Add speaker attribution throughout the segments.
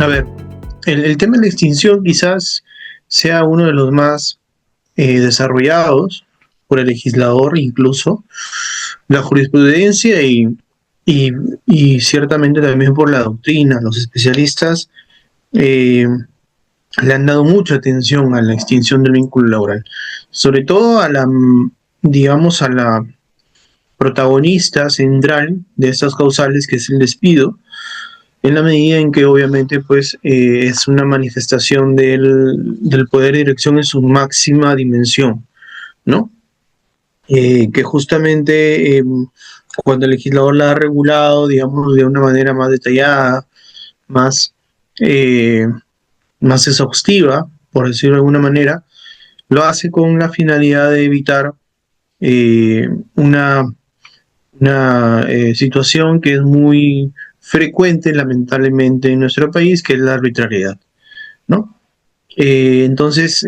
Speaker 1: A ver, el tema de la extinción quizás sea uno de los más desarrollados por el legislador, incluso la jurisprudencia y, y ciertamente también por la doctrina. Los especialistas eh, le han dado mucha atención a la extinción del vínculo laboral, sobre todo a la, digamos, a la protagonista central de estas causales, que es el despido, en la medida en que obviamente pues es una manifestación del poder de dirección en su máxima dimensión, ¿no? Que justamente cuando el legislador la ha regulado, digamos, de una manera más detallada, más, eh, más exhaustiva, por decirlo de alguna manera, lo hace con la finalidad de evitar eh, una, una situación que es muy frecuente, lamentablemente, en nuestro país, que es la arbitrariedad, ¿no? Entonces,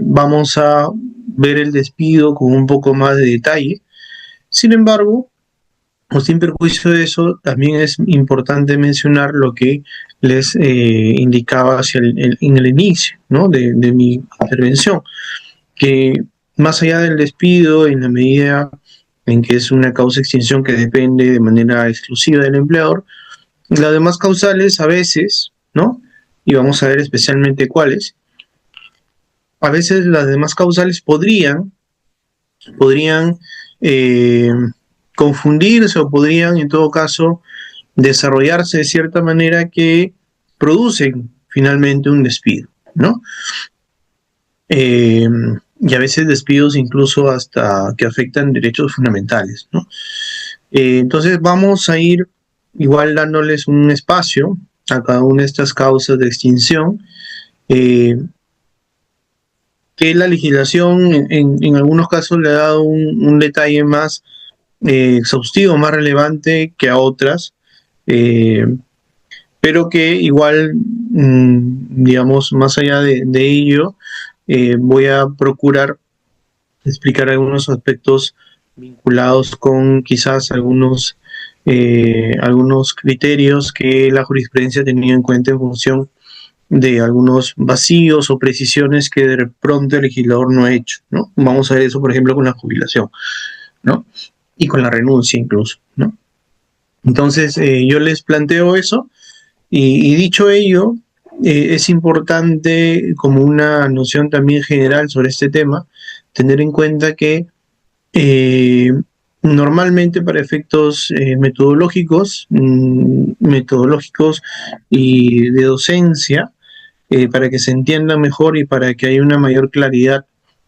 Speaker 1: vamos a ver el despido con un poco más de detalle. Sin embargo, o sin perjuicio de eso, también es importante mencionar lo que les indicaba en el inicio, ¿no?, de mi intervención, que más allá del despido, en la medida en que es una causa de extinción que depende de manera exclusiva del empleador, las demás causales a veces, ¿no? Y vamos a ver especialmente cuáles. A veces las demás causales podrían eh, confundirse o podrían en todo caso desarrollarse de cierta manera que producen finalmente un despido, ¿no? Eh, y a veces despidos incluso hasta que afectan derechos fundamentales, ¿no? Entonces vamos a ir igual dándoles un espacio a cada una de estas causas de extinción, eh, que la legislación en algunos casos le ha dado un detalle más exhaustivo, más relevante que a otras, eh, pero que igual, digamos, más allá de ello, voy a procurar explicar algunos aspectos vinculados con quizás algunos criterios que la jurisprudencia ha tenido en cuenta en función de algunos vacíos o precisiones que de pronto el legislador no ha hecho, ¿no? Vamos a ver eso, por ejemplo, con la jubilación, ¿no? Y con la renuncia incluso, ¿no? Entonces, yo les planteo eso y dicho ello, es importante como una noción también general sobre este tema, tener en cuenta que eh, normalmente para efectos metodológicos y de docencia, para que se entienda mejor y para que haya una mayor claridad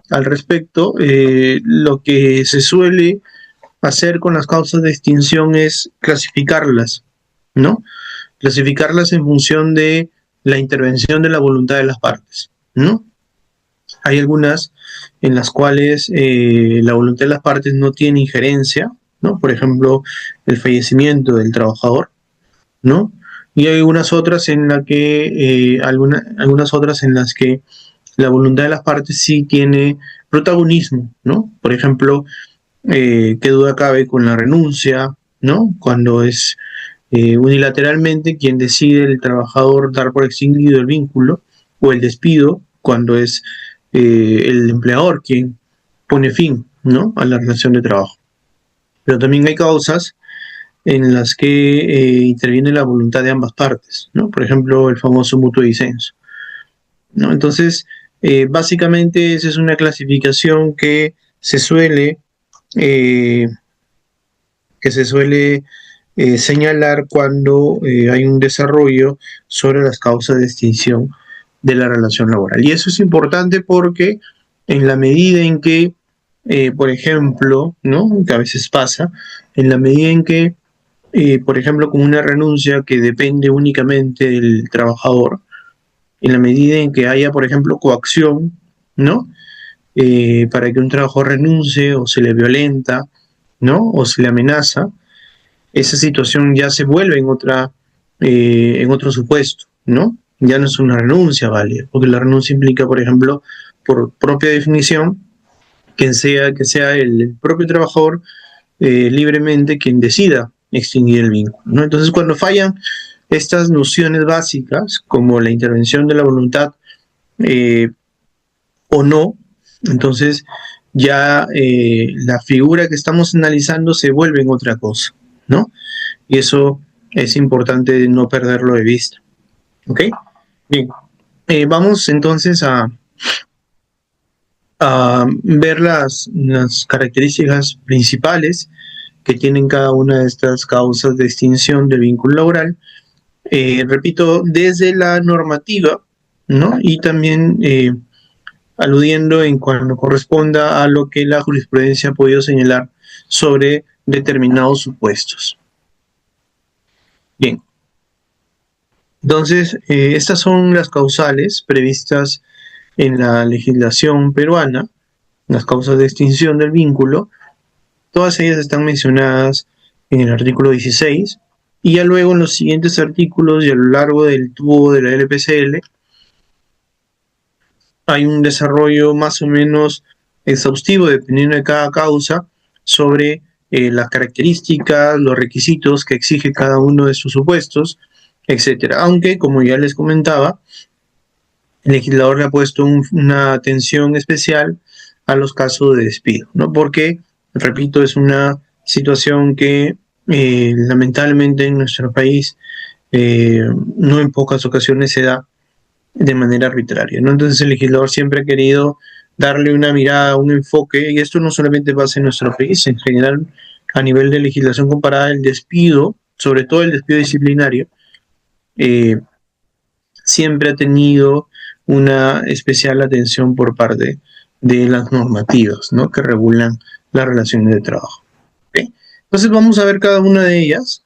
Speaker 1: al respecto, lo que se suele hacer con las causas de extinción es clasificarlas, ¿no? Clasificarlas en función de la intervención de la voluntad de las partes, ¿no? Hay algunas en las cuales la voluntad de las partes no tiene injerencia, ¿no? Por ejemplo, el fallecimiento del trabajador, ¿no? Y hay algunas otras en las que algunas otras en las que la voluntad de las partes sí tiene protagonismo, ¿no? Por ejemplo, qué duda cabe con la renuncia, ¿no? Cuando es unilateralmente quien decide el trabajador dar por extinguido el vínculo, o el despido cuando es el empleador quien pone fin, ¿no?, a la relación de trabajo. Pero también hay causas en las que interviene la voluntad de ambas partes, ¿no? Por ejemplo, el famoso mutuo disenso, ¿no? Entonces, básicamente esa es una clasificación eh, que se suele señalar cuando hay un desarrollo sobre las causas de extinción de la relación laboral. Y eso es importante porque en la medida en que, por ejemplo, ¿no?, que a veces pasa, en la medida en que, por ejemplo, con una renuncia que depende únicamente del trabajador, en la medida en que haya, por ejemplo, coacción, ¿no?, para que un trabajador renuncie o se le violenta, ¿no?, o se le amenaza, esa situación ya se vuelve en otro supuesto, ¿no? Ya no es una renuncia válida, porque la renuncia implica, por ejemplo, por propia definición, que sea el propio trabajador libremente quien decida extinguir el vínculo, ¿no? Entonces, cuando fallan estas nociones básicas, como la intervención de la voluntad o no, entonces ya la figura que estamos analizando se vuelve en otra cosa, ¿no? Y eso es importante no perderlo de vista. ¿Ok? Bien. Vamos entonces a ver las características principales que tienen cada una de estas causas de extinción del vínculo laboral. Repito, desde la normativa, ¿no? Y también aludiendo en cuanto corresponda a lo que la jurisprudencia ha podido señalar sobre determinados supuestos. Bien. Entonces, estas son las causales previstas en la legislación peruana, las causas de extinción del vínculo. Todas ellas están mencionadas en el artículo 16 y ya luego en los siguientes artículos y a lo largo del tubo de la LPCL hay un desarrollo más o menos exhaustivo, dependiendo de cada causa, sobre las características, los requisitos que exige cada uno de sus supuestos, etcétera. Aunque, como ya les comentaba, el legislador le ha puesto una atención especial a los casos de despido, ¿no? Porque, repito, es una situación que lamentablemente en nuestro país no en pocas ocasiones se da de manera arbitraria, ¿no? Entonces el legislador siempre ha querido darle una mirada, un enfoque, y esto no solamente pasa en nuestro país, en general a nivel de legislación comparada, el despido, sobre todo el despido disciplinario, siempre ha tenido una especial atención por parte de las normativas, ¿no? Que regulan las relaciones de trabajo. ¿Okay? Entonces vamos a ver cada una de ellas.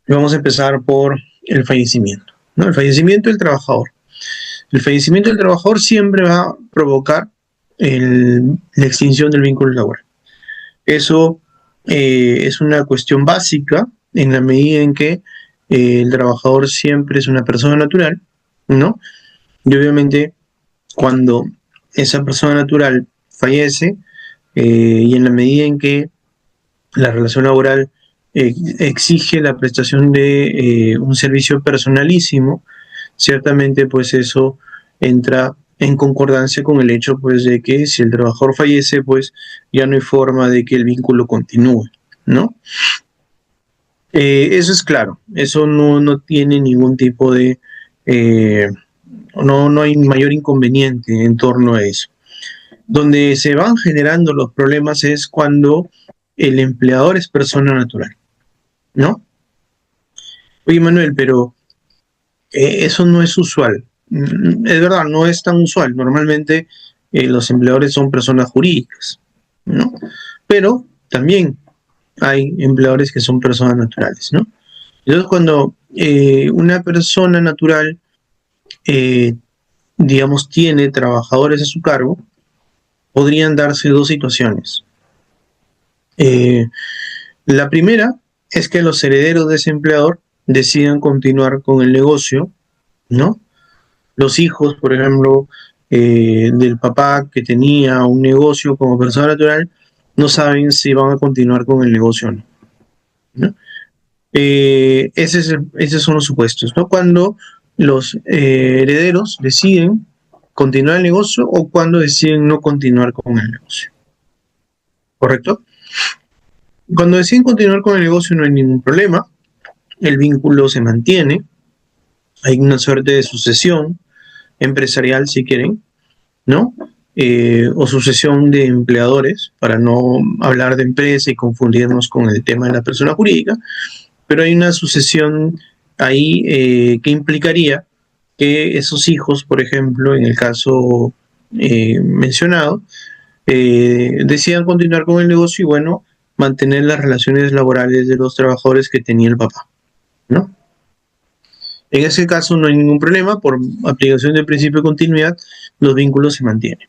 Speaker 1: Vamos a empezar por el fallecimiento, ¿no? El fallecimiento del trabajador. El fallecimiento del trabajador siempre va a provocar la extinción del vínculo laboral. Eso es una cuestión básica en la medida en que el trabajador siempre es una persona natural, ¿no? Y obviamente cuando esa persona natural fallece y en la medida en que la relación laboral exige la prestación de un servicio personalísimo, ciertamente pues eso entra en concordancia con el hecho pues de que si el trabajador fallece pues ya no hay forma de que el vínculo continúe, ¿no? Eso es claro, eso no tiene ningún tipo de no hay mayor inconveniente en torno a eso. Donde se van generando los problemas es cuando el empleador es persona natural, ¿no? Oye, Manuel, pero eso no es usual. Es verdad, no es tan usual. Normalmente los empleadores son personas jurídicas, ¿no? Pero también hay empleadores que son personas naturales, ¿no? Entonces, cuando una persona natural, digamos, tiene trabajadores a su cargo, podrían darse dos situaciones. La primera es que los herederos de ese empleador decidan continuar con el negocio, ¿no? Los hijos, por ejemplo, del papá que tenía un negocio como persona natural, no saben si van a continuar con el negocio o no, ¿no? Esos son los supuestos, ¿no? Cuando los herederos deciden continuar el negocio o cuando deciden no continuar con el negocio. ¿Correcto? Cuando deciden continuar con el negocio no hay ningún problema, el vínculo se mantiene, hay una suerte de sucesión empresarial, si quieren, ¿no? O sucesión de empleadores, para no hablar de empresa y confundirnos con el tema de la persona jurídica, pero hay una sucesión ahí que implicaría que esos hijos, por ejemplo, en el caso mencionado, decidan continuar con el negocio y, bueno, mantener las relaciones laborales de los trabajadores que tenía el papá, ¿no? En ese caso no hay ningún problema, por aplicación del principio de continuidad, los vínculos se mantienen.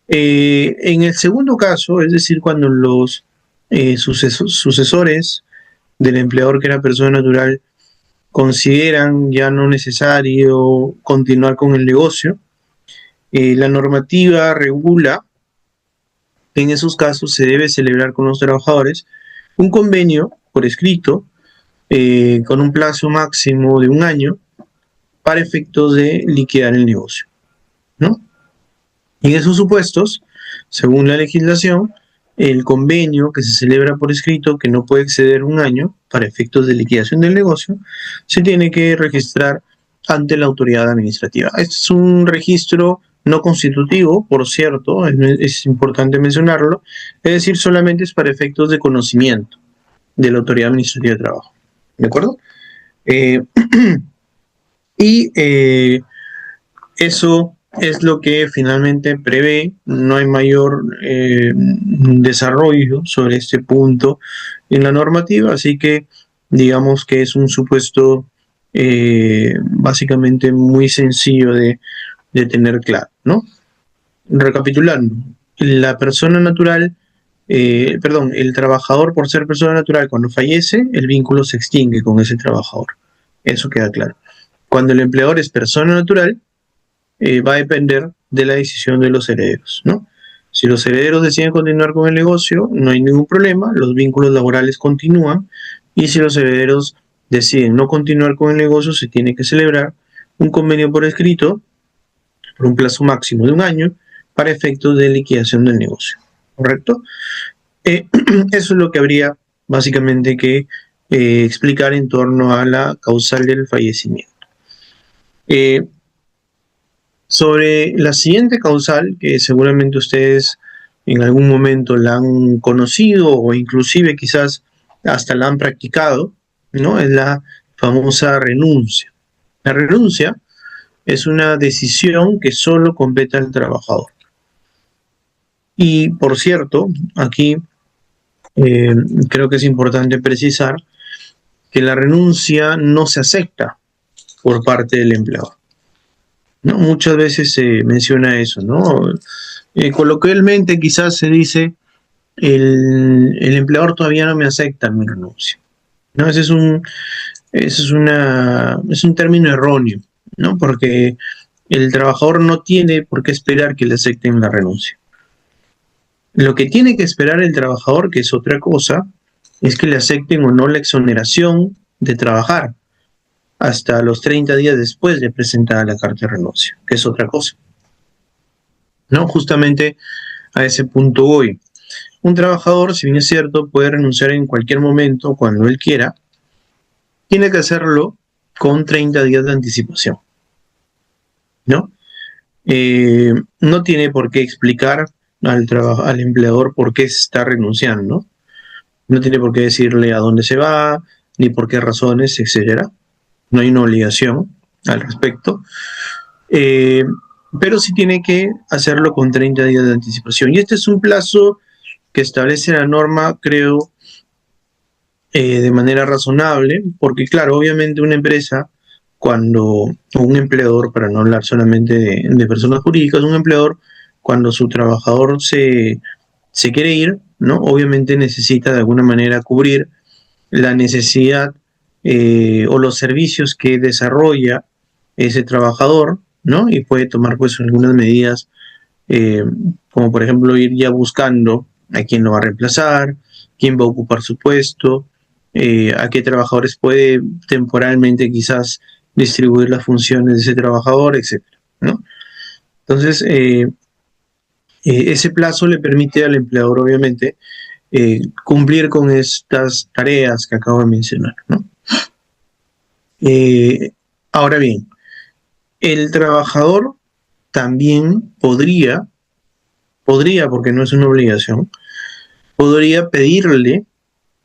Speaker 1: En el segundo caso, es decir, cuando los sucesores del empleador que era persona natural consideran ya no necesario continuar con el negocio, la normativa regula que en esos casos se debe celebrar con los trabajadores un convenio por escrito con un plazo máximo de 1 año para efectos de liquidar el negocio, ¿no? Y en esos supuestos, según la legislación, el convenio que se celebra por escrito, que no puede exceder 1 año para efectos de liquidación del negocio, se tiene que registrar ante la autoridad administrativa. Este es un registro no constitutivo, por cierto, es importante mencionarlo, es decir, solamente es para efectos de conocimiento de la autoridad administrativa de trabajo. ¿De acuerdo? Eso es lo que finalmente prevé. No hay mayor desarrollo sobre este punto en la normativa, así que digamos que es un supuesto básicamente muy sencillo de tener claro, ¿no? Recapitulando, la persona natural, el trabajador, por ser persona natural, cuando fallece, el vínculo se extingue con ese trabajador. Eso queda claro. Cuando el empleador es persona natural, va a depender de la decisión de los herederos, ¿no? Si los herederos deciden continuar con el negocio, no hay ningún problema, los vínculos laborales continúan, y si los herederos deciden no continuar con el negocio, se tiene que celebrar un convenio por escrito por un plazo máximo de 1 año para efectos de liquidación del negocio, ¿correcto? Eso es lo que habría básicamente que explicar en torno a la causal del fallecimiento. Sobre la siguiente causal, que seguramente ustedes en algún momento la han conocido o inclusive quizás hasta la han practicado, ¿no? Es la famosa renuncia. La renuncia es una decisión que solo compete al trabajador. Y por cierto, aquí creo que es importante precisar que la renuncia no se acepta por parte del empleador, ¿no? Muchas veces se menciona eso, ¿no? Coloquialmente quizás se dice, el empleador todavía no me acepta mi renuncia, ¿no? Ese es un término erróneo, ¿no? Porque el trabajador no tiene por qué esperar que le acepten la renuncia. Lo que tiene que esperar el trabajador, que es otra cosa, es que le acepten o no la exoneración de trabajar hasta los 30 días después de presentar la carta de renuncia, que es otra cosa, ¿no? Justamente a ese punto voy. Un trabajador, si bien es cierto, puede renunciar en cualquier momento, cuando él quiera, tiene que hacerlo con 30 días de anticipación, ¿no? No tiene por qué explicar al empleador por qué está renunciando, no tiene por qué decirle a dónde se va, ni por qué razones, etcétera. No hay una obligación al respecto, pero sí tiene que hacerlo con 30 días de anticipación. Y este es un plazo que establece la norma, creo, de manera razonable, porque claro, obviamente una empresa, o un empleador, para no hablar solamente de personas jurídicas, un empleador, cuando su trabajador se quiere ir, ¿no? Obviamente necesita de alguna manera cubrir la necesidad o los servicios que desarrolla ese trabajador, ¿no? Y puede tomar pues algunas medidas, como por ejemplo ir ya buscando a quién lo va a reemplazar, quién va a ocupar su puesto, a qué trabajadores puede temporalmente quizás distribuir las funciones de ese trabajador, etcétera, ¿no? Entonces, ese plazo le permite al empleador, obviamente, cumplir con estas tareas que acabo de mencionar, ¿no? Ahora bien, el trabajador también podría, porque no es una obligación, podría pedirle,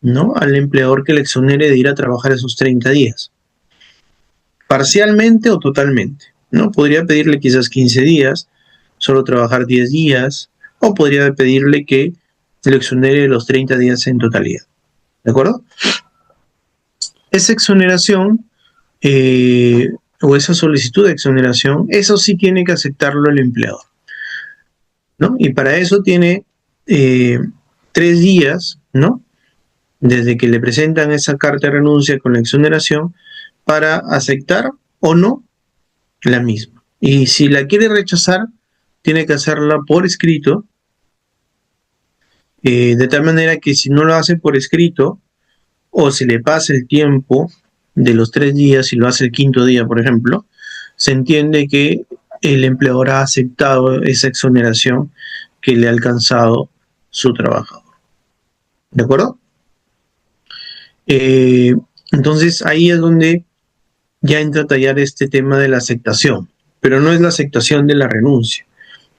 Speaker 1: ¿no?, al empleador que le exonere de ir a trabajar esos 30 días, parcialmente o totalmente, ¿no? Podría pedirle quizás 15 días, solo trabajar 10 días, o podría pedirle que le exonere los 30 días en totalidad, ¿de acuerdo? Esa exoneración o esa solicitud de exoneración, eso sí tiene que aceptarlo el empleador, ¿no? Y para eso tiene 3 días, ¿no?, desde que le presentan esa carta de renuncia con la exoneración para aceptar o no la misma. Y si la quiere rechazar, tiene que hacerla por escrito, de tal manera que si no lo hace por escrito, o se le pasa el tiempo de los 3 días y lo hace el quinto día, por ejemplo, se entiende que el empleador ha aceptado esa exoneración que le ha alcanzado su trabajador. ¿De acuerdo? Entonces ahí es donde ya entra a tallar este tema de la aceptación, pero no es la aceptación de la renuncia,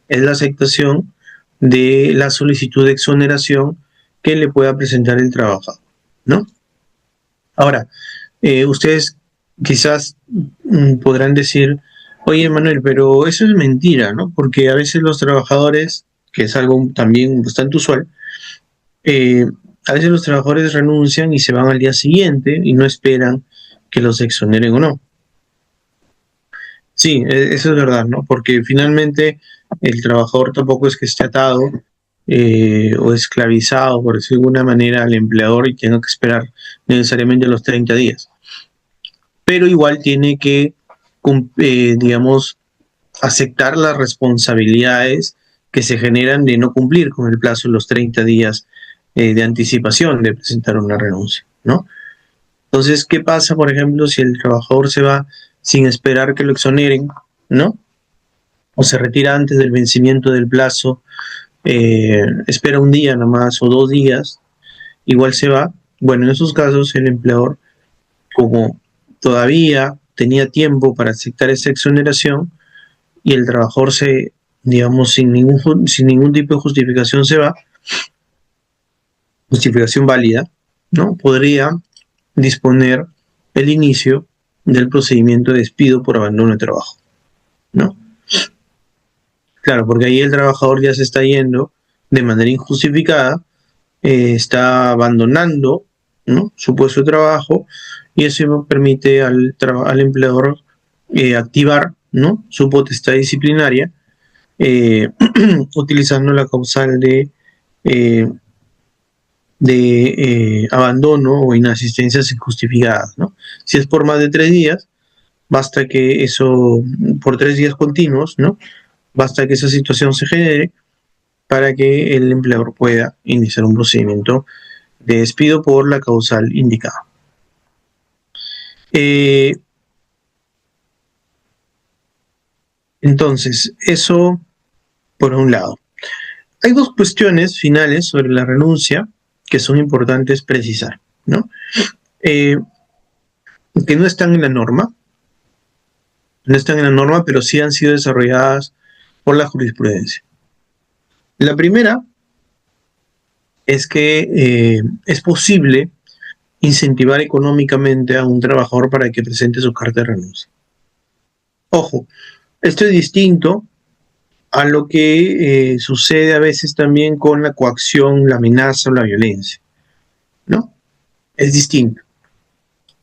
Speaker 1: es la aceptación de la solicitud de exoneración que le pueda presentar el trabajador, ¿no? Ahora, ustedes quizás podrán decir, oye Manuel, pero eso es mentira, ¿no? Porque a veces los trabajadores, que es algo también bastante usual, eh, a veces los trabajadores renuncian y se van al día siguiente y no esperan que los exoneren o no. Sí, eso es verdad, ¿no? Porque finalmente el trabajador tampoco es que esté atado o esclavizado, por decirlo de alguna manera, al empleador y tenga que esperar necesariamente los 30 días. Pero igual tiene que, digamos, aceptar las responsabilidades que se generan de no cumplir con el plazo de los 30 días de anticipación de presentar una renuncia, ¿no? Entonces, ¿qué pasa, por ejemplo, si el trabajador se va sin esperar que lo exoneren, ¿no? O se retira antes del vencimiento del plazo, espera un día nomás o 2 días, igual se va. Bueno, en esos casos el empleador, como todavía tenía tiempo para aceptar esa exoneración y el trabajador se, digamos, sin ningún tipo de justificación se va, justificación válida, ¿no? Podría disponer el inicio del procedimiento de despido por abandono de trabajo, ¿no? Claro, porque ahí el trabajador ya se está yendo de manera injustificada, está abandonando, ¿no?, su puesto de trabajo, y eso permite al empleador activar, ¿no?, su potestad disciplinaria eh, utilizando la causal eh, de abandono o inasistencias injustificadas, ¿no? Si es por más de 3 días, basta que eso, por 3 días continuos, ¿no? Basta que esa situación se genere para que el empleador pueda iniciar un procedimiento de despido por la causal indicada. Entonces, eso por un lado. Hay dos cuestiones finales sobre la renuncia que son importantes precisar, ¿no? Que no están en la norma, pero sí han sido desarrolladas por la jurisprudencia. La primera es que es posible incentivar económicamente a un trabajador para que presente su carta de renuncia. Ojo, esto es distinto a lo que sucede a veces también con la coacción, la amenaza o la violencia, ¿no? Es distinto,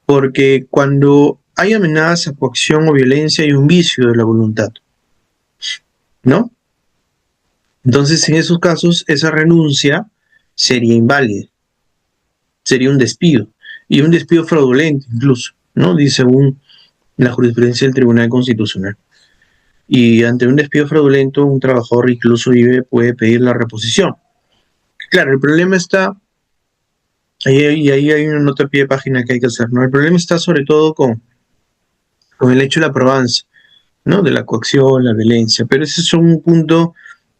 Speaker 1: porque cuando hay amenaza, coacción o violencia hay un vicio de la voluntad, ¿no? Entonces, en esos casos, esa renuncia sería inválida, sería un despido, y un despido fraudulento incluso, ¿no? Dice según la jurisprudencia del Tribunal Constitucional. Y ante un despido fraudulento, un trabajador incluso puede pedir la reposición. Claro, el problema está, y ahí hay una nota a pie de página que hay que hacer, ¿no? El problema está sobre todo con el hecho de la probanza, ¿no? De la coacción, la violencia, pero ese es un punto,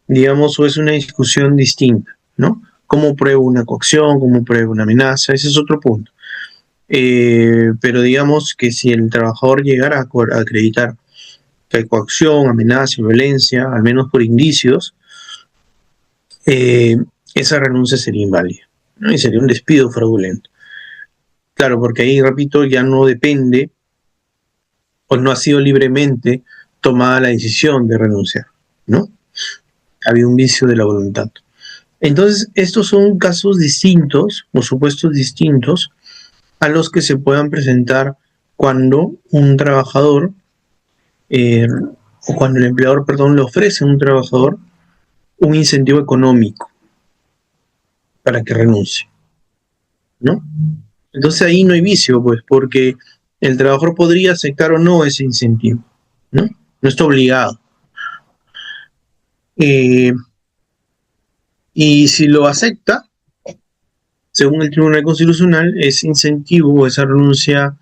Speaker 1: digamos, o es una discusión distinta, ¿no? ¿Cómo pruebo una coacción? ¿Cómo pruebo una amenaza? Ese es otro punto. Pero digamos que si el trabajador llegara a acreditar que hay coacción, amenaza, violencia, al menos por indicios, esa renuncia sería inválida, ¿no? Y sería un despido fraudulento. Claro, porque ahí, repito, ya no depende o no ha sido libremente tomada la decisión de renunciar, ¿no? Había un vicio de la voluntad. Entonces, estos son casos distintos o supuestos distintos a los que se puedan presentar cuando un trabajador o cuando el empleador, perdón, le ofrece a un trabajador un incentivo económico para que renuncie, ¿no? Entonces ahí no hay vicio, pues, porque el trabajador podría aceptar o no ese incentivo, ¿no? No está obligado. Y si lo acepta, según el Tribunal Constitucional, es incentivo esa renuncia,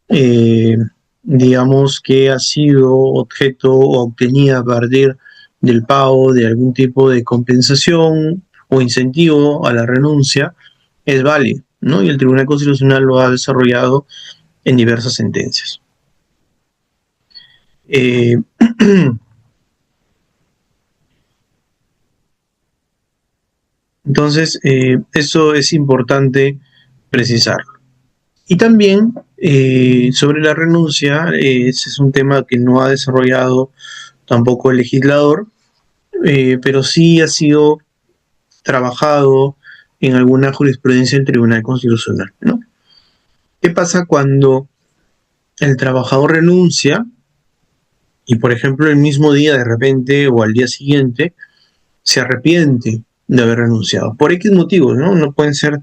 Speaker 1: eh, digamos, que ha sido objeto o obtenida a partir del pago de algún tipo de compensación o incentivo a la renuncia, es válido, ¿no? Y el Tribunal Constitucional lo ha desarrollado en diversas sentencias. Eh, entonces, eso es importante precisarlo. Y también sobre la renuncia, ese es un tema que no ha desarrollado tampoco el legislador, pero sí ha sido trabajado en alguna jurisprudencia del Tribunal Constitucional, ¿no? ¿Qué pasa cuando el trabajador renuncia y, por ejemplo, el mismo día de repente o al día siguiente se arrepiente de haber renunciado? Por X motivos, ¿no? No pueden ser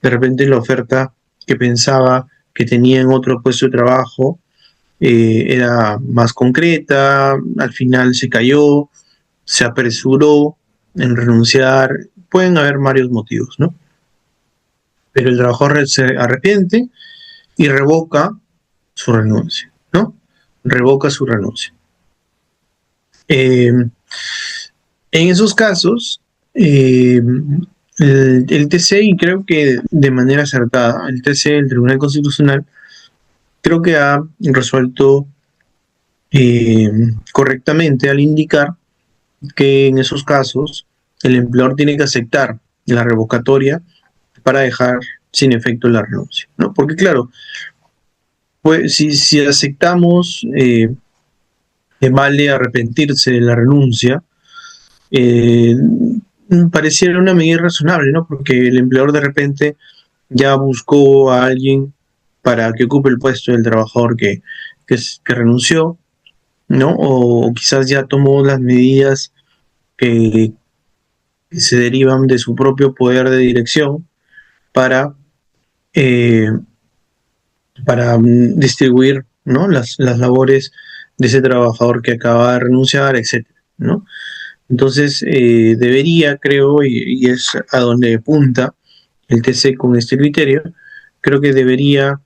Speaker 1: de repente la oferta que pensaba que tenía en otro puesto de trabajo era más concreta, al final se cayó, se apresuró en renunciar, pueden haber varios motivos, ¿no? Pero el trabajador se arrepiente y revoca su renuncia, ¿no? Revoca su renuncia. En esos casos, el TC, y creo que de manera acertada, el TC, el Tribunal Constitucional, creo que ha resuelto correctamente al indicar que en esos casos el empleador tiene que aceptar la revocatoria para dejar sin efecto la renuncia, ¿no? Porque claro, pues si aceptamos que vale arrepentirse de la renuncia, eh, pareciera una medida razonable, ¿no? Porque el empleador de repente ya buscó a alguien para que ocupe el puesto del trabajador que renunció, ¿no? O quizás ya tomó las medidas que, que se derivan de su propio poder de dirección para, eh, para distribuir, ¿no? Las labores de ese trabajador que acaba de renunciar, etcétera, ¿no? Entonces, debería, creo, y es a donde apunta el TC con este criterio, creo que debería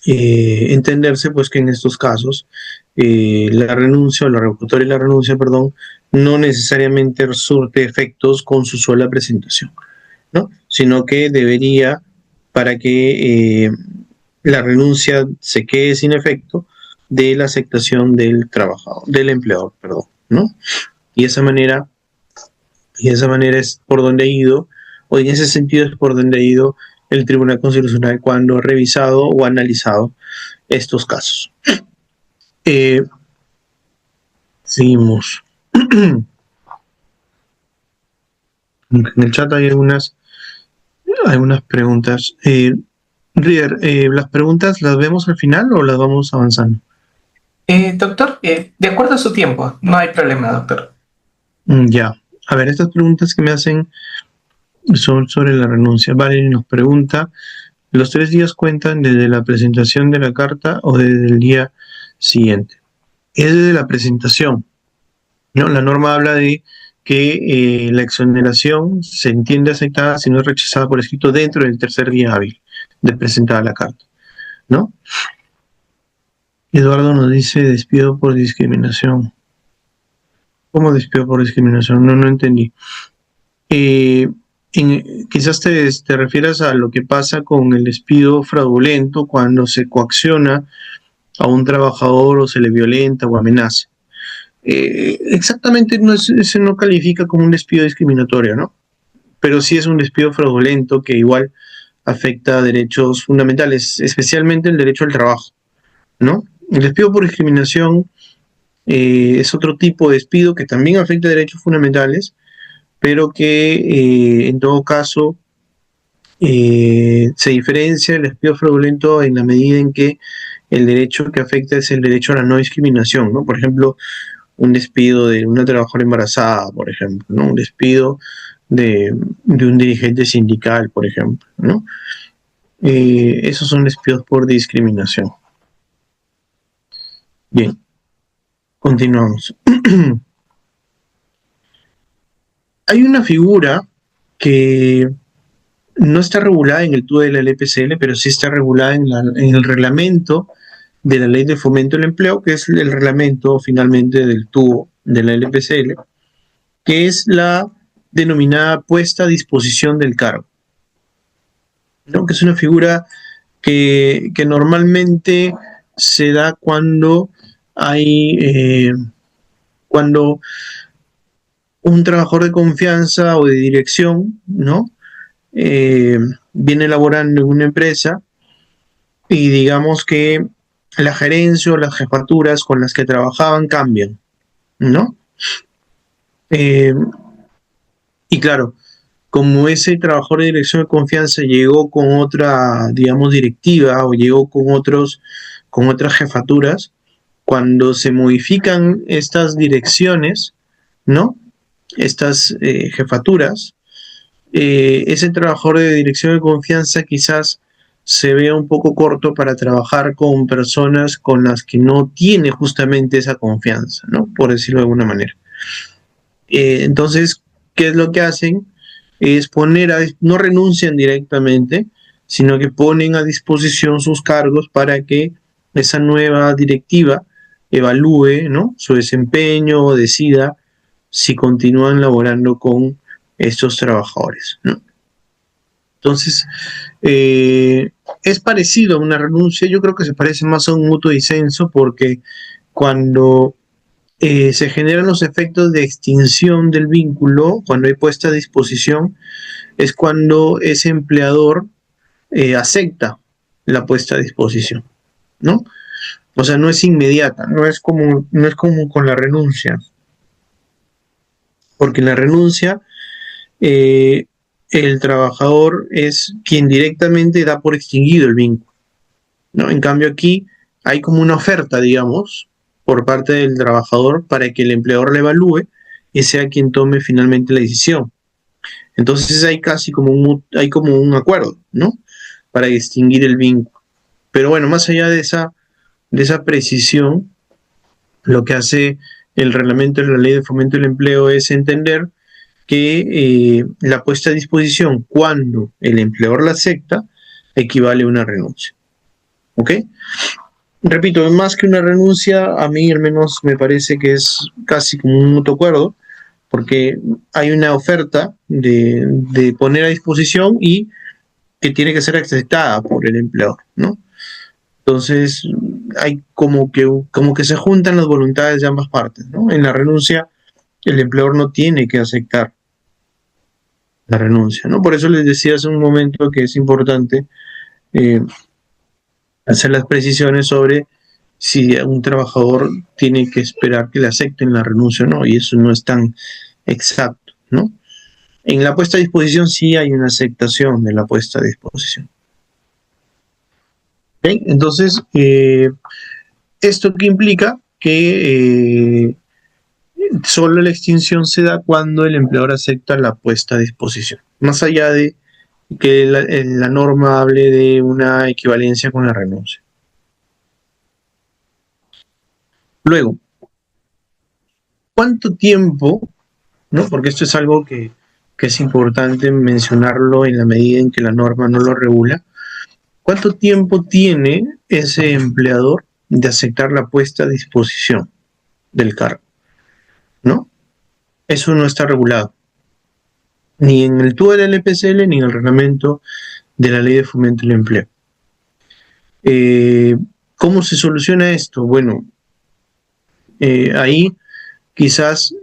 Speaker 1: entenderse pues que en estos casos la renuncia o la revocatoria de la renuncia, perdón, no necesariamente surte efectos con su sola presentación, ¿no? Sino que debería, para que la renuncia se quede sin efecto, de la aceptación del trabajador, del empleador, perdón, ¿no? Y esa manera, y esa manera es por donde ha ido, o en ese sentido es por donde ha ido el Tribunal Constitucional cuando ha revisado o analizado estos casos. Eh, Seguimos. En el chat hay algunas preguntas. Rier, ¿las preguntas las vemos al final o las vamos avanzando?
Speaker 2: Doctor, de acuerdo a su tiempo, no hay problema, doctor.
Speaker 1: Ya. A ver, estas preguntas que me hacen son sobre la renuncia. Valen nos pregunta, ¿los 3 días cuentan desde la presentación de la carta o desde el día siguiente? Es desde la presentación, ¿no? La norma habla de que la exoneración se entiende aceptada si no es rechazada por escrito dentro del tercer día hábil de presentar la carta, ¿no? Eduardo nos dice despido por discriminación. ¿Cómo despido por discriminación? No entendí. Eh, quizás te refieras a lo que pasa con el despido fraudulento cuando se coacciona a un trabajador o se le violenta o amenaza. Exactamente eso no califica como un despido discriminatorio, ¿no? Pero sí es un despido fraudulento que igual afecta a derechos fundamentales, especialmente el derecho al trabajo, ¿no? El despido por discriminación es otro tipo de despido que también afecta a derechos fundamentales, pero que en todo caso se diferencia el despido fraudulento en la medida en que el derecho que afecta es el derecho a la no discriminación, ¿no? Por ejemplo, un despido de una trabajadora embarazada, por ejemplo, ¿no? Un despido de un dirigente sindical, por ejemplo, ¿no? Esos son despidos por discriminación. Bien, continuamos. Hay una figura que no está regulada en el TUE de la LPCL, pero sí está regulada en el reglamento de la Ley de Fomento del Empleo, que es el reglamento finalmente del TUO de la LPCL, que es la denominada puesta a disposición del cargo, ¿no? Que es una figura que normalmente se da cuando hay cuando un trabajador de confianza o de dirección, ¿no? Eh, Viene laborando en una empresa y digamos que la gerencia o las jefaturas con las que trabajaban cambian, ¿no? Eh, y claro, como ese trabajador de dirección de confianza llegó con otra, digamos, directiva o llegó con otras jefaturas, cuando se modifican estas direcciones, ¿no? Estas jefaturas, ese trabajador de dirección de confianza quizás se vea un poco corto para trabajar con personas con las que no tiene justamente esa confianza, ¿no? Por decirlo de alguna manera. Entonces, ¿qué es lo que hacen? Es no renuncian directamente, sino que ponen a disposición sus cargos para que esa nueva directiva evalúe, ¿no?, su desempeño o decida si continúan laborando con estos trabajadores, ¿no? Entonces, es parecido a una renuncia. Yo creo que se parece más a un mutuo disenso, porque cuando se generan los efectos de extinción del vínculo, cuando hay puesta a disposición, es cuando ese empleador acepta la puesta a disposición, ¿no? O sea, no es inmediata, no es como con la renuncia, porque en la renuncia eh, el trabajador es quien directamente da por extinguido el vínculo, ¿no? En cambio aquí hay como una oferta, digamos, por parte del trabajador para que el empleador le evalúe y sea quien tome finalmente la decisión. Entonces hay casi hay como un acuerdo, ¿no?, para distinguir el vínculo. Pero bueno, más allá de esa precisión, lo que hace el reglamento de la Ley de Fomento del Empleo es entender que la puesta a disposición, cuando el empleador la acepta, equivale a una renuncia. ¿Ok? Repito, más que una renuncia, a mí al menos me parece que es casi como un mutuo acuerdo, porque hay una oferta de poner a disposición y que tiene que ser aceptada por el empleador, ¿no? Entonces, hay como que se juntan las voluntades de ambas partes, ¿no? En la renuncia, el empleador no tiene que aceptar la renuncia, ¿no? Por eso les decía hace un momento que es importante eh, hacer las precisiones sobre si un trabajador tiene que esperar que le acepten la renuncia o no, y eso no es tan exacto, ¿no? En la puesta a disposición sí hay una aceptación de la puesta a disposición. ¿Okay? Entonces, ¿esto qué implica? Que solo la extinción se da cuando el empleador acepta la puesta a disposición, más allá de que la norma hable de una equivalencia con la renuncia. Luego, ¿cuánto tiempo, no? Porque esto es algo que es importante mencionarlo en la medida en que la norma no lo regula. ¿Cuánto tiempo tiene ese empleador de aceptar la puesta a disposición del cargo? ¿No? Eso no está regulado, ni en el TUE del LPCL ni en el reglamento de la Ley de Fomento del Empleo. ¿Cómo se soluciona esto? Bueno, ahí quizás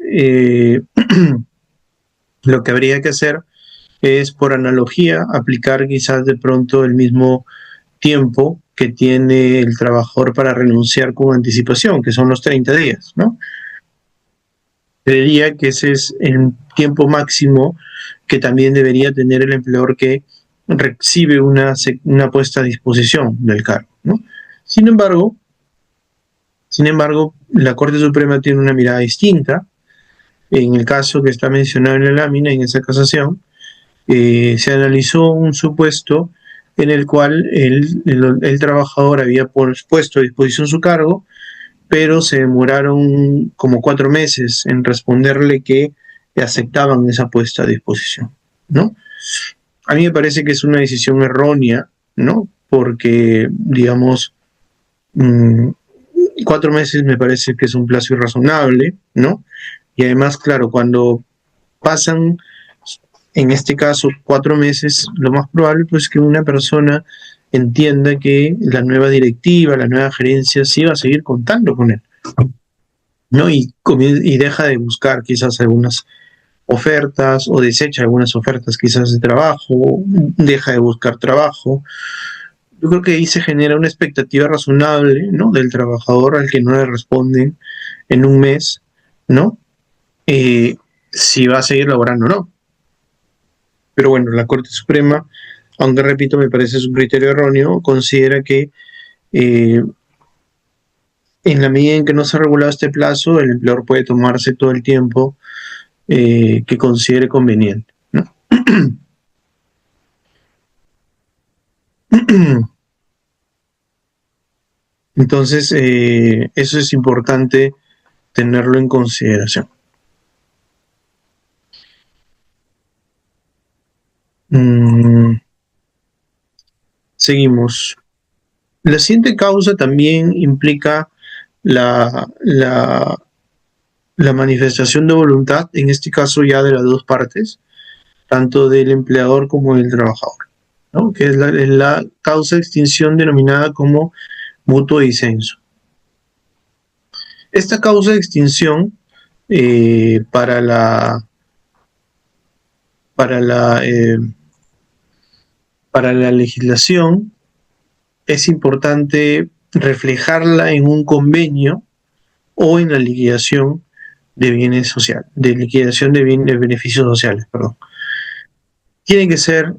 Speaker 1: lo que habría que hacer es, por analogía, aplicar quizás de pronto el mismo tiempo que tiene el trabajador para renunciar con anticipación, que son los 30 días, ¿no? Creería que ese es el tiempo máximo que también debería tener el empleador que recibe una puesta a disposición del cargo, ¿no? Sin embargo, la Corte Suprema tiene una mirada distinta. En el caso que está mencionado en la lámina, en esa casación, se analizó un supuesto en el cual el trabajador había puesto a disposición su cargo, pero se demoraron como 4 meses en responderle que aceptaban esa puesta a disposición, ¿no? A mí me parece que es una decisión errónea, ¿no? Porque, digamos, 4 meses me parece que es un plazo irrazonable, ¿no? Y además, claro, cuando pasan, en este caso, 4 meses, lo más probable pues, es que una persona entienda que la nueva directiva, la nueva gerencia sí va a seguir contando con él, ¿no? Y deja de buscar quizás algunas ofertas o desecha algunas ofertas quizás de trabajo, deja de buscar trabajo. Yo creo que ahí se genera una expectativa razonable, ¿no? Del trabajador al que no le responden en un mes, ¿no? Eh, si va a seguir laborando o no. Pero bueno, la Corte Suprema, aunque repito, me parece su criterio erróneo, considera que eh, en la medida en que no se ha regulado este plazo, el empleador puede tomarse todo el tiempo que considere conveniente, ¿no? Entonces, eso es importante tenerlo en consideración. Mm, seguimos. La siguiente causa también implica la, la, la manifestación de voluntad, en este caso ya de las dos partes, tanto del empleador como del trabajador, ¿no? Que es la causa de extinción denominada como mutuo disenso. Esta causa de extinción para para la, eh, para la legislación es importante reflejarla en un convenio o en la liquidación de bienes sociales, de liquidación de beneficios sociales, perdón. Tiene que ser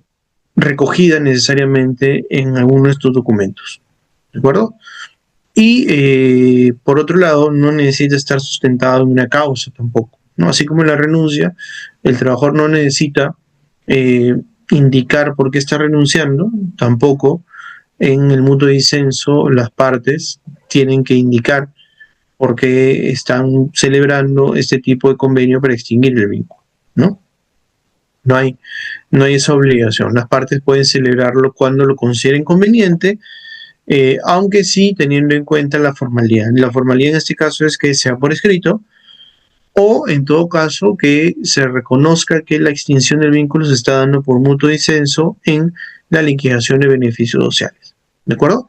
Speaker 1: recogida necesariamente en alguno de estos documentos, ¿de acuerdo? Y por otro lado, no necesita estar sustentado en una causa tampoco, ¿no? Así como en la renuncia, el trabajador no necesita eh, indicar por qué está renunciando, tampoco en el mutuo disenso las partes tienen que indicar por qué están celebrando este tipo de convenio para extinguir el vínculo, ¿no? No hay, no hay esa obligación. Las partes pueden celebrarlo cuando lo consideren conveniente, aunque sí teniendo en cuenta la formalidad. La formalidad en este caso es que sea por escrito o en todo caso que se reconozca que la extinción del vínculo se está dando por mutuo disenso en la liquidación de beneficios sociales. ¿De acuerdo?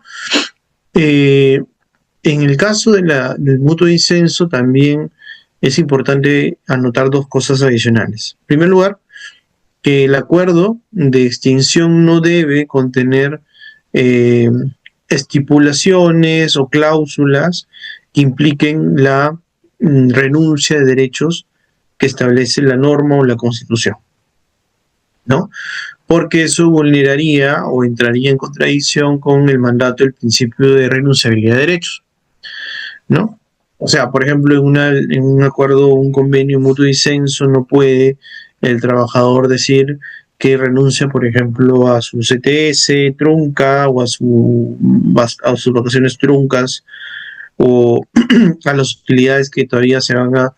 Speaker 1: Eh, en el caso del mutuo disenso también es importante anotar dos cosas adicionales. En primer lugar, que el acuerdo de extinción no debe contener eh, estipulaciones o cláusulas que impliquen la renuncia de derechos que establece la norma o la constitución, ¿no? Porque eso vulneraría o entraría en contradicción con el mandato del principio de renunciabilidad de derechos, ¿no? O sea, por ejemplo, en un acuerdo, un convenio mutuo disenso, no puede el trabajador decir que renuncia, por ejemplo, a su CTS trunca o a sus vacaciones truncas o a las utilidades que todavía se van a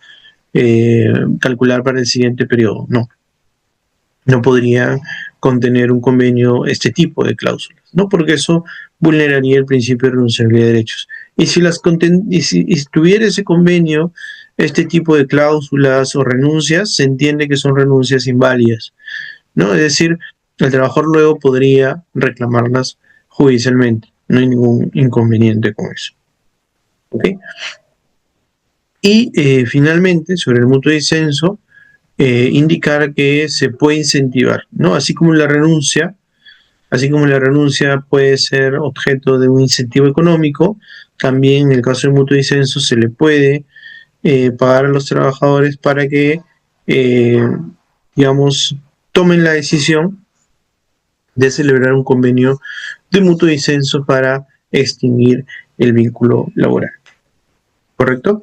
Speaker 1: calcular para el siguiente periodo. No, no podría contener un convenio este tipo de cláusulas, ¿no? Porque eso vulneraría el principio de renunciabilidad de derechos. Y si tuviera ese convenio, este tipo de cláusulas o renuncias, se entiende que son renuncias inválidas, ¿no? Es decir, el trabajador luego podría reclamarlas judicialmente. No hay ningún inconveniente con eso. ¿Ok? Y finalmente, sobre el mutuo disenso, indicar que se puede incentivar, ¿no? Así como la renuncia puede ser objeto de un incentivo económico, también en el caso del mutuo disenso se le puede pagar a los trabajadores para que, eh, digamos, tomen la decisión de celebrar un convenio de mutuo disenso para extinguir el vínculo laboral. ¿Correcto?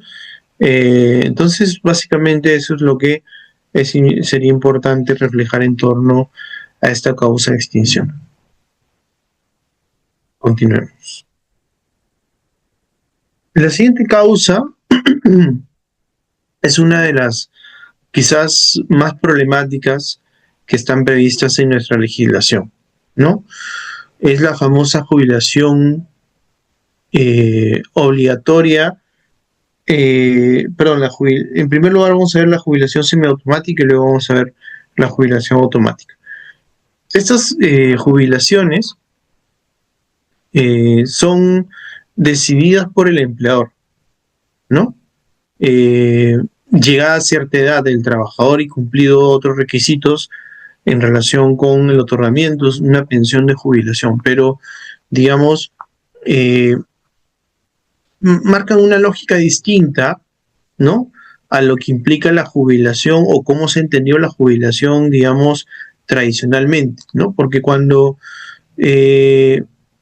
Speaker 1: Entonces, básicamente eso es lo que sería importante reflejar en torno a esta causa de extinción. Continuemos. La siguiente causa es una de las quizás más problemáticas que están previstas en nuestra legislación, ¿no? Es la famosa jubilación obligatoria. En primer lugar vamos a ver la jubilación semiautomática y luego vamos a ver la jubilación automática. Estas jubilaciones son decididas por el empleador, ¿no? Llegada a cierta edad del trabajador y cumplido otros requisitos en relación con el otorgamiento de una pensión de jubilación, pero digamos, marcan una lógica distinta, ¿no?, a lo que implica la jubilación o cómo se entendió la jubilación, digamos, tradicionalmente, ¿no? Porque cuando,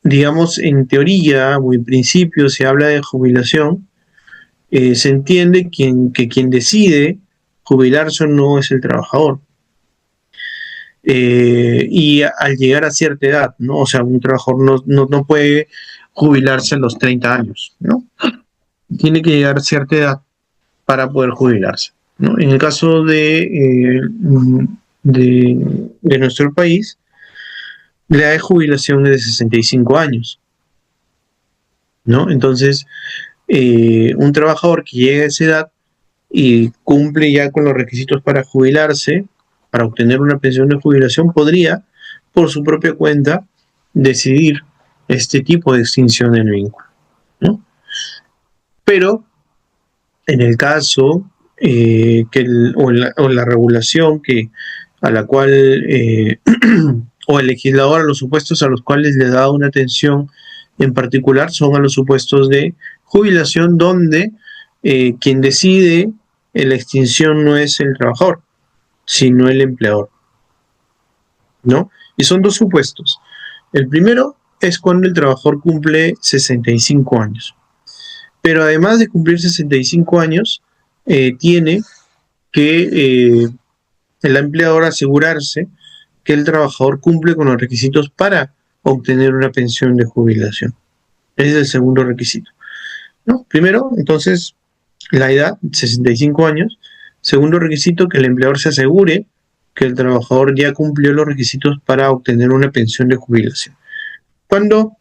Speaker 1: digamos, en teoría o en principio se habla de jubilación, se entiende que quien decide jubilarse o no es el trabajador. Y al llegar a cierta edad, ¿no? O sea, un trabajador no puede jubilarse a los 30 años, ¿no? Tiene que llegar a cierta edad para poder jubilarse, ¿no? En el caso de nuestro país, la edad de jubilación es de 65 años, ¿no? Entonces, un trabajador que llega a esa edad y cumple ya con los requisitos para jubilarse, para obtener una pensión de jubilación, podría, por su propia cuenta, decidir este tipo de extinción del vínculo, ¿no? Pero en el caso o la regulación a la cual o el legislador a los supuestos a los cuales le da una atención en particular son a los supuestos de jubilación donde quien decide la extinción no es el trabajador, sino el empleador, ¿no? Y son dos supuestos. El primero es cuando el trabajador cumple 65 años. Pero además de cumplir 65 años, tiene que el empleador asegurarse que el trabajador cumple con los requisitos para obtener una pensión de jubilación. Ese es el segundo requisito, ¿no? Primero, entonces, la edad, 65 años. Segundo requisito, que el empleador se asegure que el trabajador ya cumplió los requisitos para obtener una pensión de jubilación. Cuando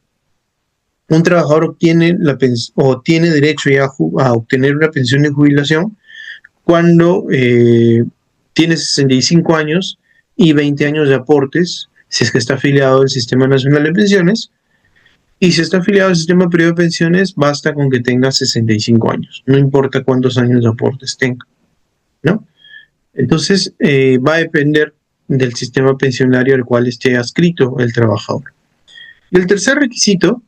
Speaker 1: un trabajador obtiene o tiene derecho ya a obtener una pensión de jubilación, cuando tiene 65 años y 20 años de aportes, si es que está afiliado al Sistema Nacional de Pensiones, y si está afiliado al Sistema Privado de Pensiones, basta con que tenga 65 años, no importa cuántos años de aportes tenga, ¿no? Entonces, va a depender del sistema pensionario al cual esté adscrito el trabajador. Y el tercer requisito,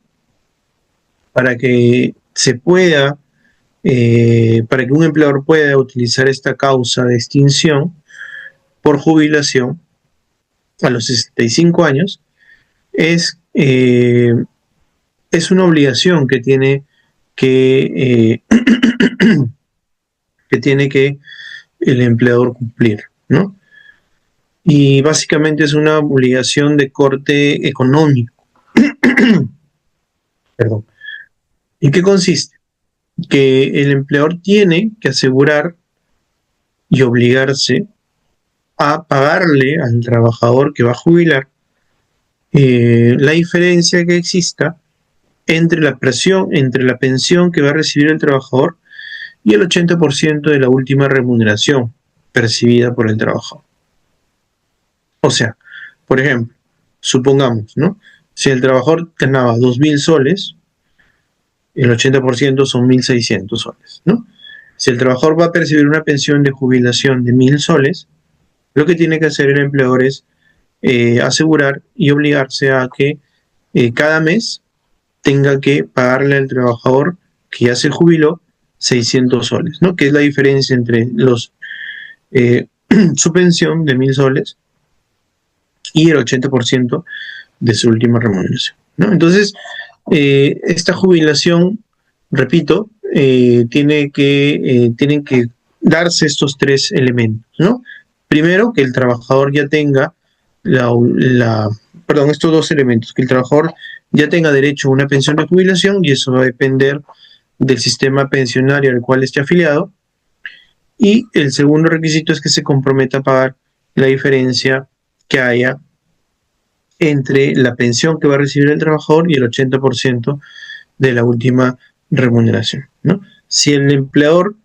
Speaker 1: para que para que un empleador pueda utilizar esta causa de extinción por jubilación a los 65 años, es una obligación que tiene que el empleador cumplir, ¿no? Y básicamente es una obligación de corte económico. Perdón. ¿En qué consiste? Que el empleador tiene que asegurar y obligarse a pagarle al trabajador que va a jubilar la diferencia que exista entre la pensión que va a recibir el trabajador y el 80% de la última remuneración percibida por el trabajador. O sea, por ejemplo, supongamos, ¿no? Si el trabajador ganaba 2.000 soles, el 80% son 1.600 soles, ¿no? Si el trabajador va a percibir una pensión de jubilación de 1.000 soles, lo que tiene que hacer el empleador es asegurar y obligarse a que cada mes tenga que pagarle al trabajador que ya se jubiló 600 soles, ¿no? Que es la diferencia entre su pensión de 1.000 soles y el 80% de su última remuneración, ¿no? Entonces, esta jubilación, repito, tienen que darse estos tres elementos, ¿no? Primero, que el trabajador ya tenga estos dos elementos, que el trabajador ya tenga derecho a una pensión de jubilación, y eso va a depender del sistema pensionario al cual esté afiliado. Y el segundo requisito es que se comprometa a pagar la diferencia que haya entre la pensión que va a recibir el trabajador y el 80% de la última remuneración, ¿no? Si el empleador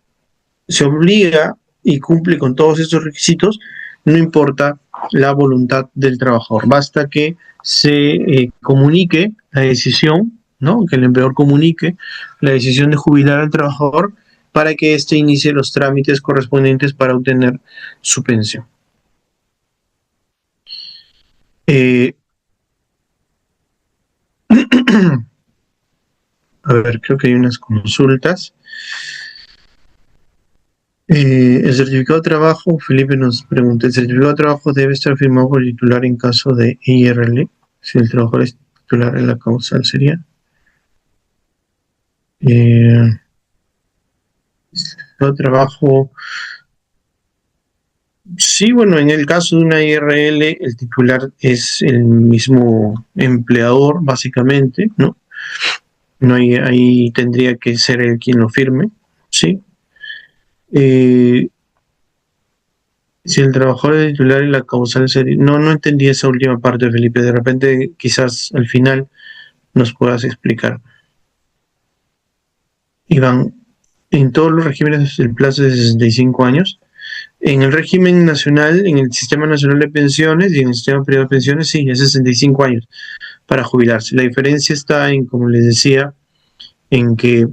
Speaker 1: se obliga y cumple con todos estos requisitos, no importa la voluntad del trabajador, basta que se comunique la decisión, ¿no? Que el empleador comunique la decisión de jubilar al trabajador para que éste inicie los trámites correspondientes para obtener su pensión. A ver, creo que hay unas consultas. El certificado de trabajo, Felipe nos pregunta, ¿el certificado de trabajo debe estar firmado por el titular en caso de IRL? Si el trabajador es titular en la causal sería. El certificado de trabajo, sí, bueno, en el caso de una IRL, el titular es el mismo empleador, básicamente, ¿no? No hay, ahí tendría que ser él quien lo firme, ¿sí? Si el trabajador es titular y la causal sería... No entendí esa última parte, Felipe. De repente, quizás al final nos puedas explicar. Iván, en todos los regímenes el plazo es de 65 años. En el régimen nacional, en el Sistema Nacional de Pensiones y en el Sistema Privado de Pensiones, sí, es 65 años para jubilarse. La diferencia está en, como les decía, en que...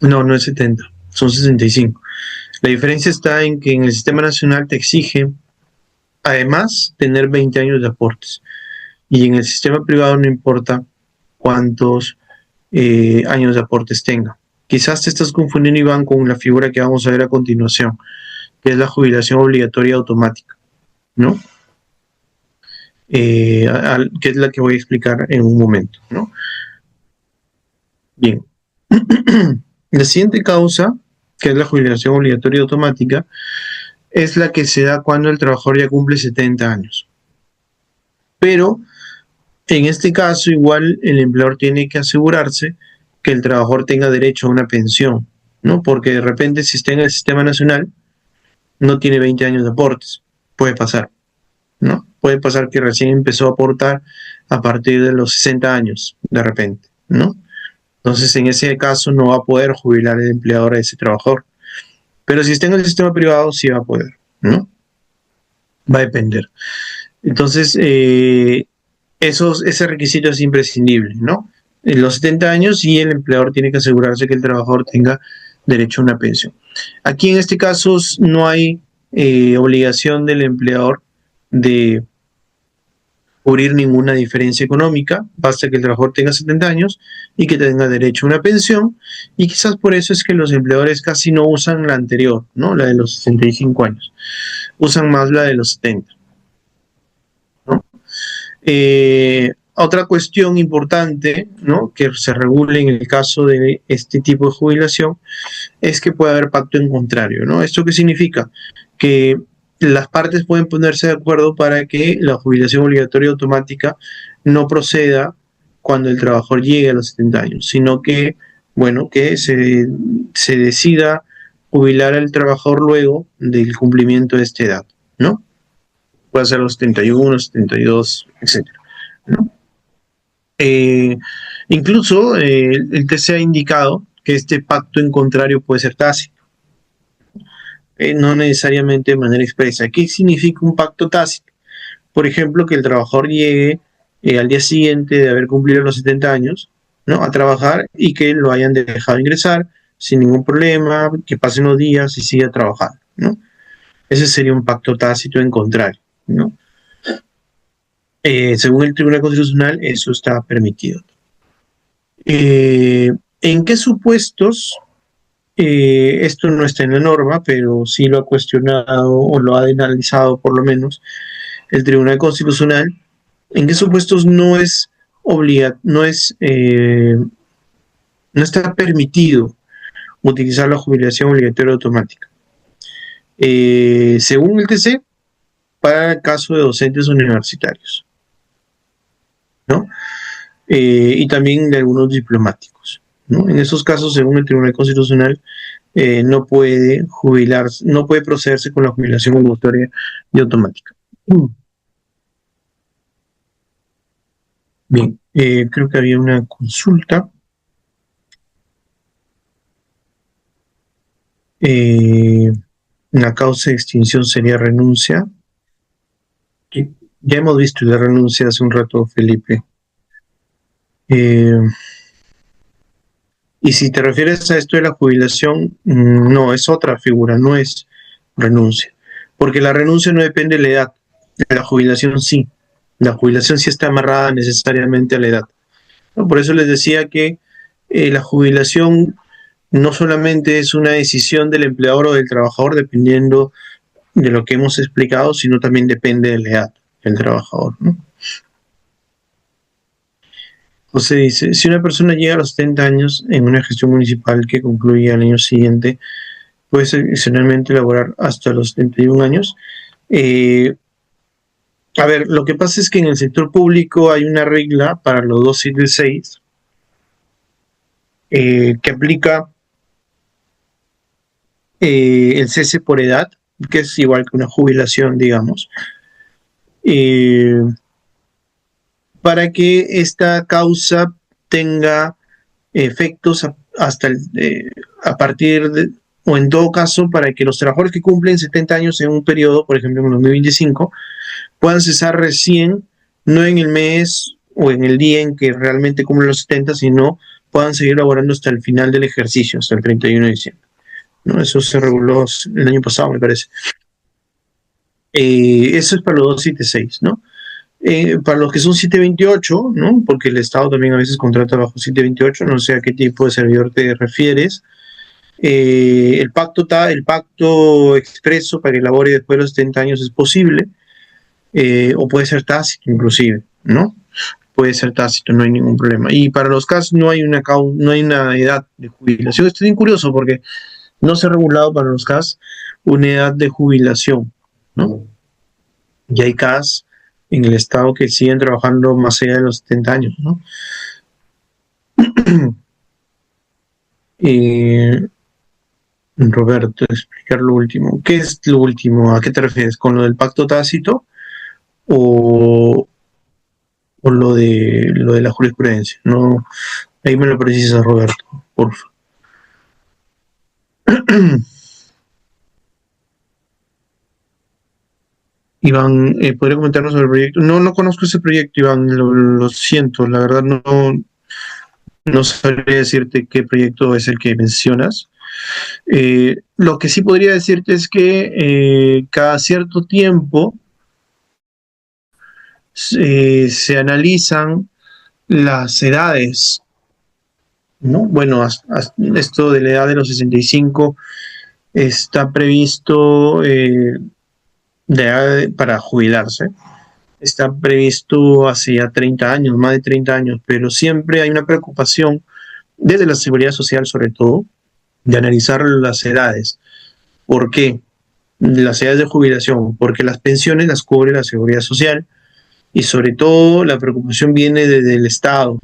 Speaker 1: No es 70, son 65. La diferencia está en que en el Sistema Nacional te exige, además, tener 20 años de aportes. Y en el sistema privado no importa cuántos años de aportes tenga. Quizás te estás confundiendo, Iván, con la figura que vamos a ver a continuación, que es la jubilación obligatoria automática, ¿no? Que es la que voy a explicar en un momento, ¿no? Bien. La siguiente causa, que es la jubilación obligatoria automática, es la que se da cuando el trabajador ya cumple 70 años. Pero en este caso, igual el empleador tiene que asegurarse que el trabajador tenga derecho a una pensión, ¿no? Porque de repente, si está en el sistema nacional, no tiene 20 años de aportes. Puede pasar, ¿no? Puede pasar que recién empezó a aportar a partir de los 60 años, de repente, ¿no? Entonces, en ese caso, no va a poder jubilar el empleador a ese trabajador. Pero si está en el sistema privado, sí va a poder, ¿no? Va a depender. Entonces, ese requisito es imprescindible, ¿no? En los 70 años y el empleador tiene que asegurarse que el trabajador tenga derecho a una pensión. Aquí en este caso no hay obligación del empleador de cubrir ninguna diferencia económica, basta que el trabajador tenga 70 años y que tenga derecho a una pensión, y quizás por eso es que los empleadores casi no usan la anterior, ¿no? La de los 65 años, usan más la de los 70. ¿No? Otra cuestión importante, ¿no?, que se regule en el caso de este tipo de jubilación es que puede haber pacto en contrario, ¿no? ¿Esto qué significa? Que las partes pueden ponerse de acuerdo para que la jubilación obligatoria automática no proceda cuando el trabajador llegue a los 70 años, sino que, bueno, que se decida jubilar al trabajador luego del cumplimiento de esta edad, ¿no? Puede ser los 71, 72, etcétera, ¿no? Incluso el TC ha indicado que este pacto en contrario puede ser tácito, no necesariamente de manera expresa. ¿Qué significa un pacto tácito? Por ejemplo, que el trabajador llegue al día siguiente de haber cumplido los 70 años, ¿no?, a trabajar, y que lo hayan dejado ingresar sin ningún problema, que pasen los días y siga trabajando, ¿no? Ese sería un pacto tácito en contrario, ¿no? Según el Tribunal Constitucional, eso está permitido. ¿En qué supuestos? Esto no está en la norma, pero sí lo ha cuestionado o lo ha analizado por lo menos el Tribunal Constitucional. ¿En qué supuestos no está permitido utilizar la jubilación obligatoria automática? Según el TC, para el caso de docentes universitarios, ¿no? Y también de algunos diplomáticos, ¿no? En esos casos, según el Tribunal Constitucional, no puede procederse con la jubilación obligatoria y automática. Bien, creo que había una consulta. La causa de extinción sería renuncia. Ya hemos visto la renuncia hace un rato, Felipe. Y si te refieres a esto de la jubilación, no, es otra figura, no es renuncia. Porque la renuncia no depende de la edad, de la jubilación sí. La jubilación sí está amarrada necesariamente a la edad, ¿no? Por eso les decía que la jubilación no solamente es una decisión del empleador o del trabajador, dependiendo de lo que hemos explicado, sino también depende de la edad del trabajador, ¿no? José dice, si una persona llega a los 70 años en una gestión municipal que concluye al año siguiente, puede excepcionalmente laborar hasta los 71 años. A ver, lo que pasa es que en el sector público hay una regla para los 276 que aplica el cese por edad, que es igual que una jubilación, digamos, para que esta causa tenga efectos a partir de, o en todo caso, para que los trabajadores que cumplen 70 años en un periodo, por ejemplo en 2025, puedan cesar recién, no en el mes o en el día en que realmente cumplen los 70, sino puedan seguir laborando hasta el final del ejercicio, hasta el 31 de diciembre. ¿No? Eso se reguló el año pasado, me parece. Eso es para los 276, ¿no? Para los que son 728, ¿no? Porque el Estado también a veces contrata bajo 728, no sé a qué tipo de servidor te refieres. El pacto expreso para que labore después de los 70 años es posible, o puede ser tácito inclusive, ¿no? Puede ser tácito, no hay ningún problema. Y para los casos no hay una edad de jubilación. Estoy bien curioso porque no se ha regulado para los CAS una edad de jubilación, ¿no? Y hay CAS en el Estado que siguen trabajando más allá de los 70 años, ¿no? Roberto, explicar lo último. ¿Qué es lo último? ¿A qué te refieres? ¿Con lo del pacto tácito o lo de la jurisprudencia? No, ahí me lo precisas, Roberto, por favor. Iván, ¿podría comentarnos sobre el proyecto? No conozco ese proyecto, Iván, lo siento, la verdad no sabría decirte qué proyecto es el que mencionas. Lo que sí podría decirte es que cada cierto tiempo se analizan las edades, ¿no? Bueno, esto de la edad de los 65 está previsto para jubilarse. Está previsto hace ya 30 años, más de 30 años, pero siempre hay una preocupación desde la seguridad social, sobre todo, de analizar las edades. ¿Por qué? Las edades de jubilación, porque las pensiones las cubre la seguridad social y sobre todo la preocupación viene desde el Estado,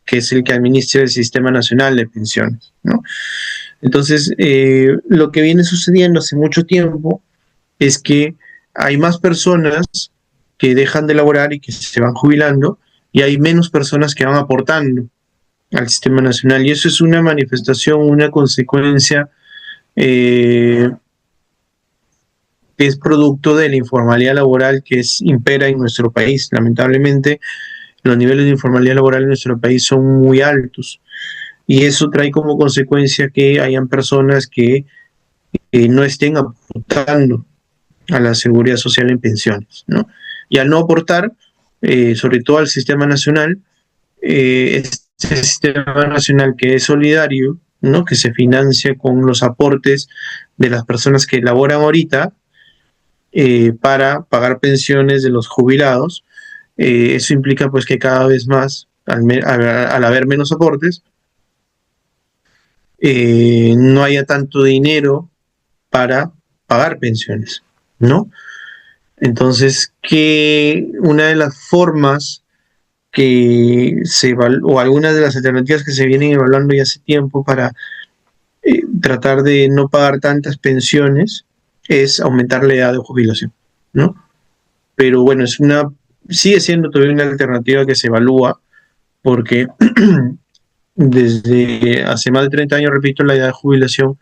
Speaker 1: que es el que administra el Sistema Nacional de Pensiones, ¿no? Entonces, lo que viene sucediendo hace mucho tiempo es que hay más personas que dejan de laborar y que se van jubilando, y hay menos personas que van aportando al sistema nacional. Y eso es una manifestación, una consecuencia que es producto de la informalidad laboral que impera en nuestro país. Lamentablemente, los niveles de informalidad laboral en nuestro país son muy altos. Y eso trae como consecuencia que hayan personas que no estén aportando a la seguridad social en pensiones, ¿no? Y al no aportar, sobre todo al sistema nacional, este sistema nacional que es solidario, ¿no? Que se financia con los aportes de las personas que laboran ahorita para pagar pensiones de los jubilados, eso implica pues que cada vez más, al haber menos aportes, no haya tanto dinero para pagar pensiones, ¿no? Entonces, que una de las formas que o algunas de las alternativas que se vienen evaluando ya hace tiempo para tratar de no pagar tantas pensiones es aumentar la edad de jubilación, ¿no? Pero bueno, sigue siendo todavía una alternativa que se evalúa, porque desde hace más de 30 años, repito, la edad de jubilación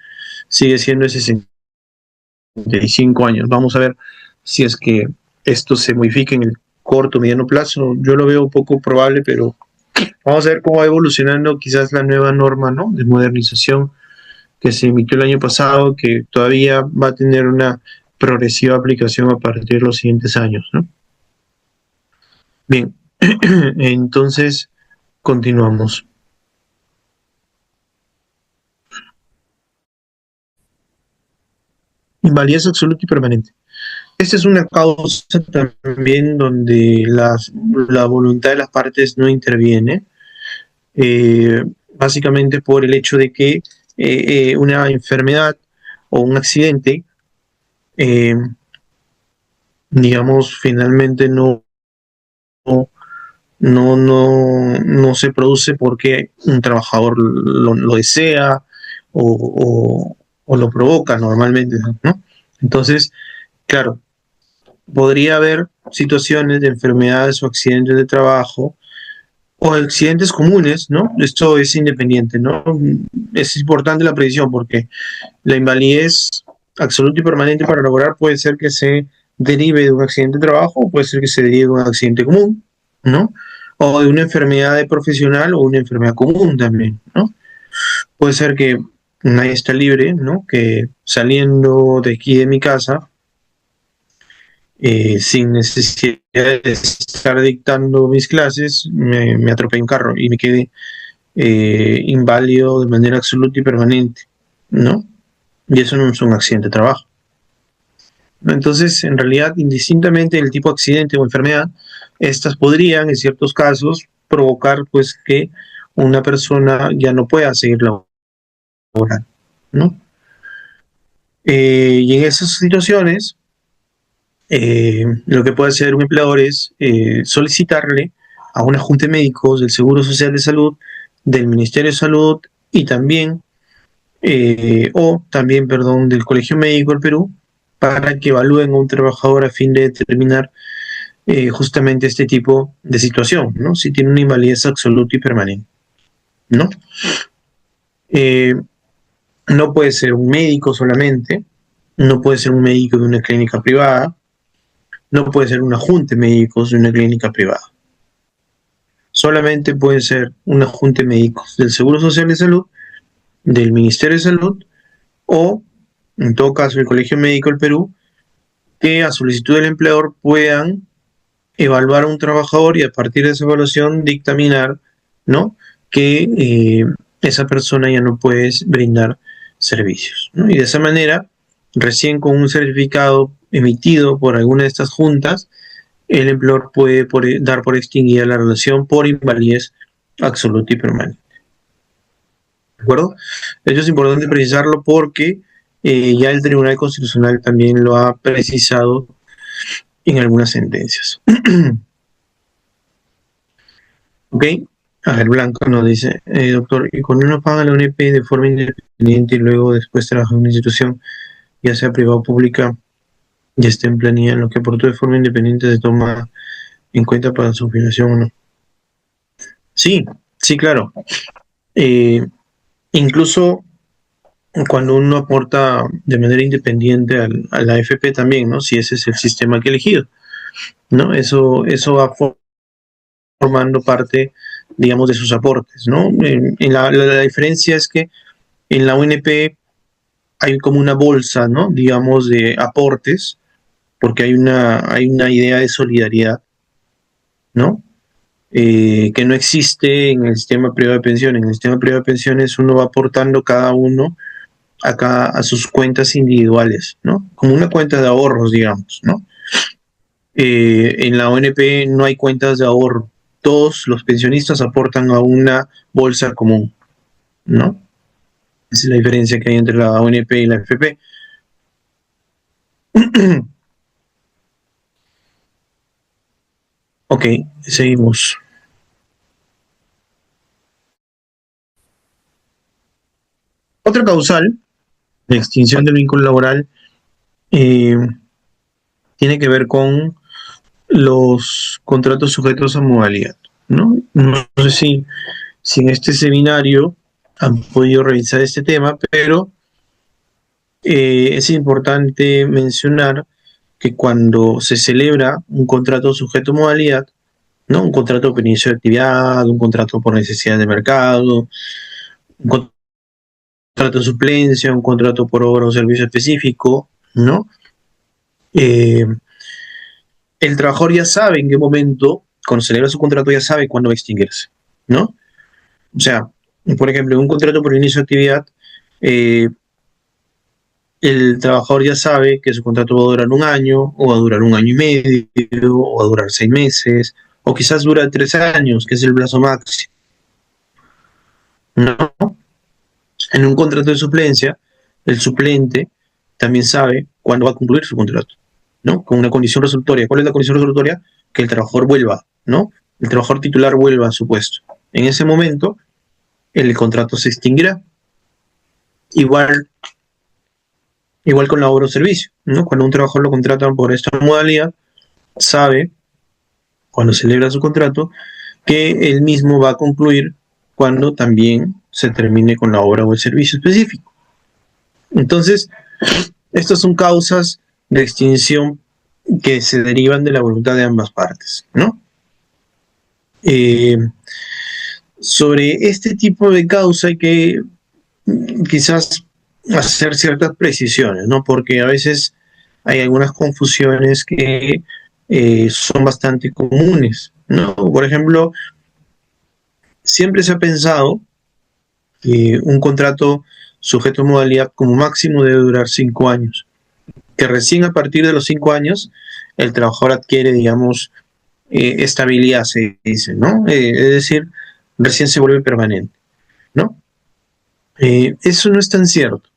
Speaker 1: sigue siendo de 65 años. Vamos a ver si es que esto se modifica en el corto o mediano plazo. Yo lo veo un poco probable, pero vamos a ver cómo va evolucionando quizás la nueva norma, ¿no?, de modernización que se emitió el año pasado, que todavía va a tener una progresiva aplicación a partir de los siguientes años, ¿no? Bien, entonces continuamos. Invalidez absoluta y permanente. Esta es una causa también donde la voluntad de las partes no interviene, básicamente por el hecho de que una enfermedad o un accidente, eh, digamos, finalmente no se produce porque un trabajador lo desea o lo provoca normalmente, ¿no? Entonces, claro, podría haber situaciones de enfermedades o accidentes de trabajo o accidentes comunes, ¿no? Esto es independiente, ¿no? Es importante la precisión porque la invalidez absoluta y permanente para lograr puede ser que se derive de un accidente de trabajo o puede ser que se derive de un accidente común, ¿no? O de una enfermedad profesional o una enfermedad común también, ¿no? Puede ser que nadie está libre, ¿no? Que saliendo de aquí de mi casa, sin necesidad de estar dictando mis clases, me atropellé un carro y me quedé inválido de manera absoluta y permanente, ¿no? Y eso no es un accidente de trabajo. Entonces, en realidad, indistintamente del tipo de accidente o enfermedad, estas podrían, en ciertos casos, provocar pues que una persona ya no pueda seguir laborando, ¿no? Y en esas situaciones, lo que puede hacer un empleador es solicitarle a un agente médico del Seguro Social de Salud, del Ministerio de Salud y también, perdón, del Colegio Médico del Perú, para que evalúen a un trabajador a fin de determinar justamente este tipo de situación, ¿no? Si tiene una invalidez absoluta y permanente, ¿no? Eh, no puede ser un médico solamente, no puede ser un médico de una clínica privada, no puede ser un agente médico de una clínica privada. Solamente puede ser un agente médico del Seguro Social de Salud, del Ministerio de Salud o, en todo caso, el Colegio Médico del Perú, que a solicitud del empleador puedan evaluar a un trabajador y a partir de esa evaluación dictaminar, ¿no?, que esa persona ya no puede brindar servicios, ¿no? Y de esa manera, recién con un certificado emitido por alguna de estas juntas, el empleador puede dar por extinguida la relación por invalidez absoluta y permanente. ¿De acuerdo? Eso es importante precisarlo porque ya el Tribunal Constitucional también lo ha precisado en algunas sentencias. ¿Ok? A ver, Blanco nos dice, doctor, y cuando uno paga la UNP de forma independiente y luego después trabaja en una institución, ya sea privada o pública, ya está en planilla, lo que aportó de forma independiente se toma en cuenta para su jubilación o no. Sí, sí, claro. Incluso cuando uno aporta de manera independiente a la AFP también, ¿no? Si ese es el sistema que he elegido, ¿no? Eso va formando parte, digamos, de sus aportes, ¿no? La diferencia es que en la UNP hay como una bolsa, ¿no?, digamos, de aportes, porque hay una idea de solidaridad, ¿no? Que no existe en el sistema privado de pensiones. En el sistema privado de pensiones uno va aportando cada uno acá a sus cuentas individuales, ¿no? Como una cuenta de ahorros, digamos, ¿no? En la ONP no hay cuentas de ahorro. Todos los pensionistas aportan a una bolsa común, ¿no? Esa es la diferencia que hay entre la ONP y la AFP. Ok, seguimos. Otra causal de extinción del vínculo laboral eh, tiene que ver con los contratos sujetos a modalidad. ¿no? No sé si en este seminario han podido revisar este tema, pero es importante mencionar que cuando se celebra un contrato sujeto a modalidad, ¿no? Un contrato por inicio de actividad, un contrato por necesidad de mercado, un contrato de suplencia, un contrato por obra o servicio específico, ¿no? Eh, el trabajador ya sabe en qué momento, cuando celebra su contrato, ya sabe cuándo va a extinguirse, ¿no? O sea, por ejemplo, en un contrato por inicio de actividad, eh, el trabajador ya sabe que su contrato va a durar un año, o va a durar un año y medio, o va a durar 6 meses, o quizás dura 3 años, que es el plazo máximo, ¿no? En un contrato de suplencia, el suplente también sabe cuándo va a concluir su contrato, ¿no? Con una condición resolutoria. ¿Cuál es la condición resolutoria? Que el trabajador vuelva, ¿no? El trabajador titular vuelva a su puesto. En ese momento, el contrato se extinguirá. Igual, igual con la obra o servicio, ¿no? Cuando un trabajador lo contratan por esta modalidad, sabe, cuando celebra su contrato, que él mismo va a concluir cuando también se termine con la obra o el servicio específico. Entonces, estas son causas de extinción que se derivan de la voluntad de ambas partes, ¿no? Sobre este tipo de causa hay que quizás hacer ciertas precisiones, ¿no? Porque a veces hay algunas confusiones que son bastante comunes, ¿no? Por ejemplo, siempre se ha pensado que un contrato sujeto a modalidad como máximo debe durar 5 años, que recién a partir de los 5 años el trabajador adquiere, digamos, estabilidad, se dice, ¿no? Es decir, recién se vuelve permanente, ¿no? Eso no es tan cierto,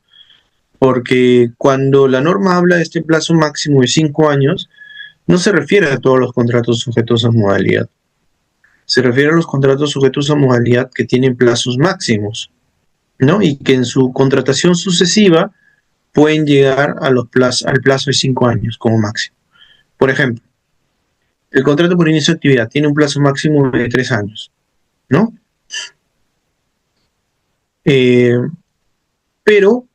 Speaker 1: porque cuando la norma habla de este plazo máximo de 5 años, no se refiere a todos los contratos sujetos a modalidad. Se refiere a los contratos sujetos a modalidad que tienen plazos máximos, ¿no? Y que en su contratación sucesiva pueden llegar a al plazo de 5 años como máximo. Por ejemplo, el contrato por inicio de actividad tiene un plazo máximo de 3 años, ¿no? Pero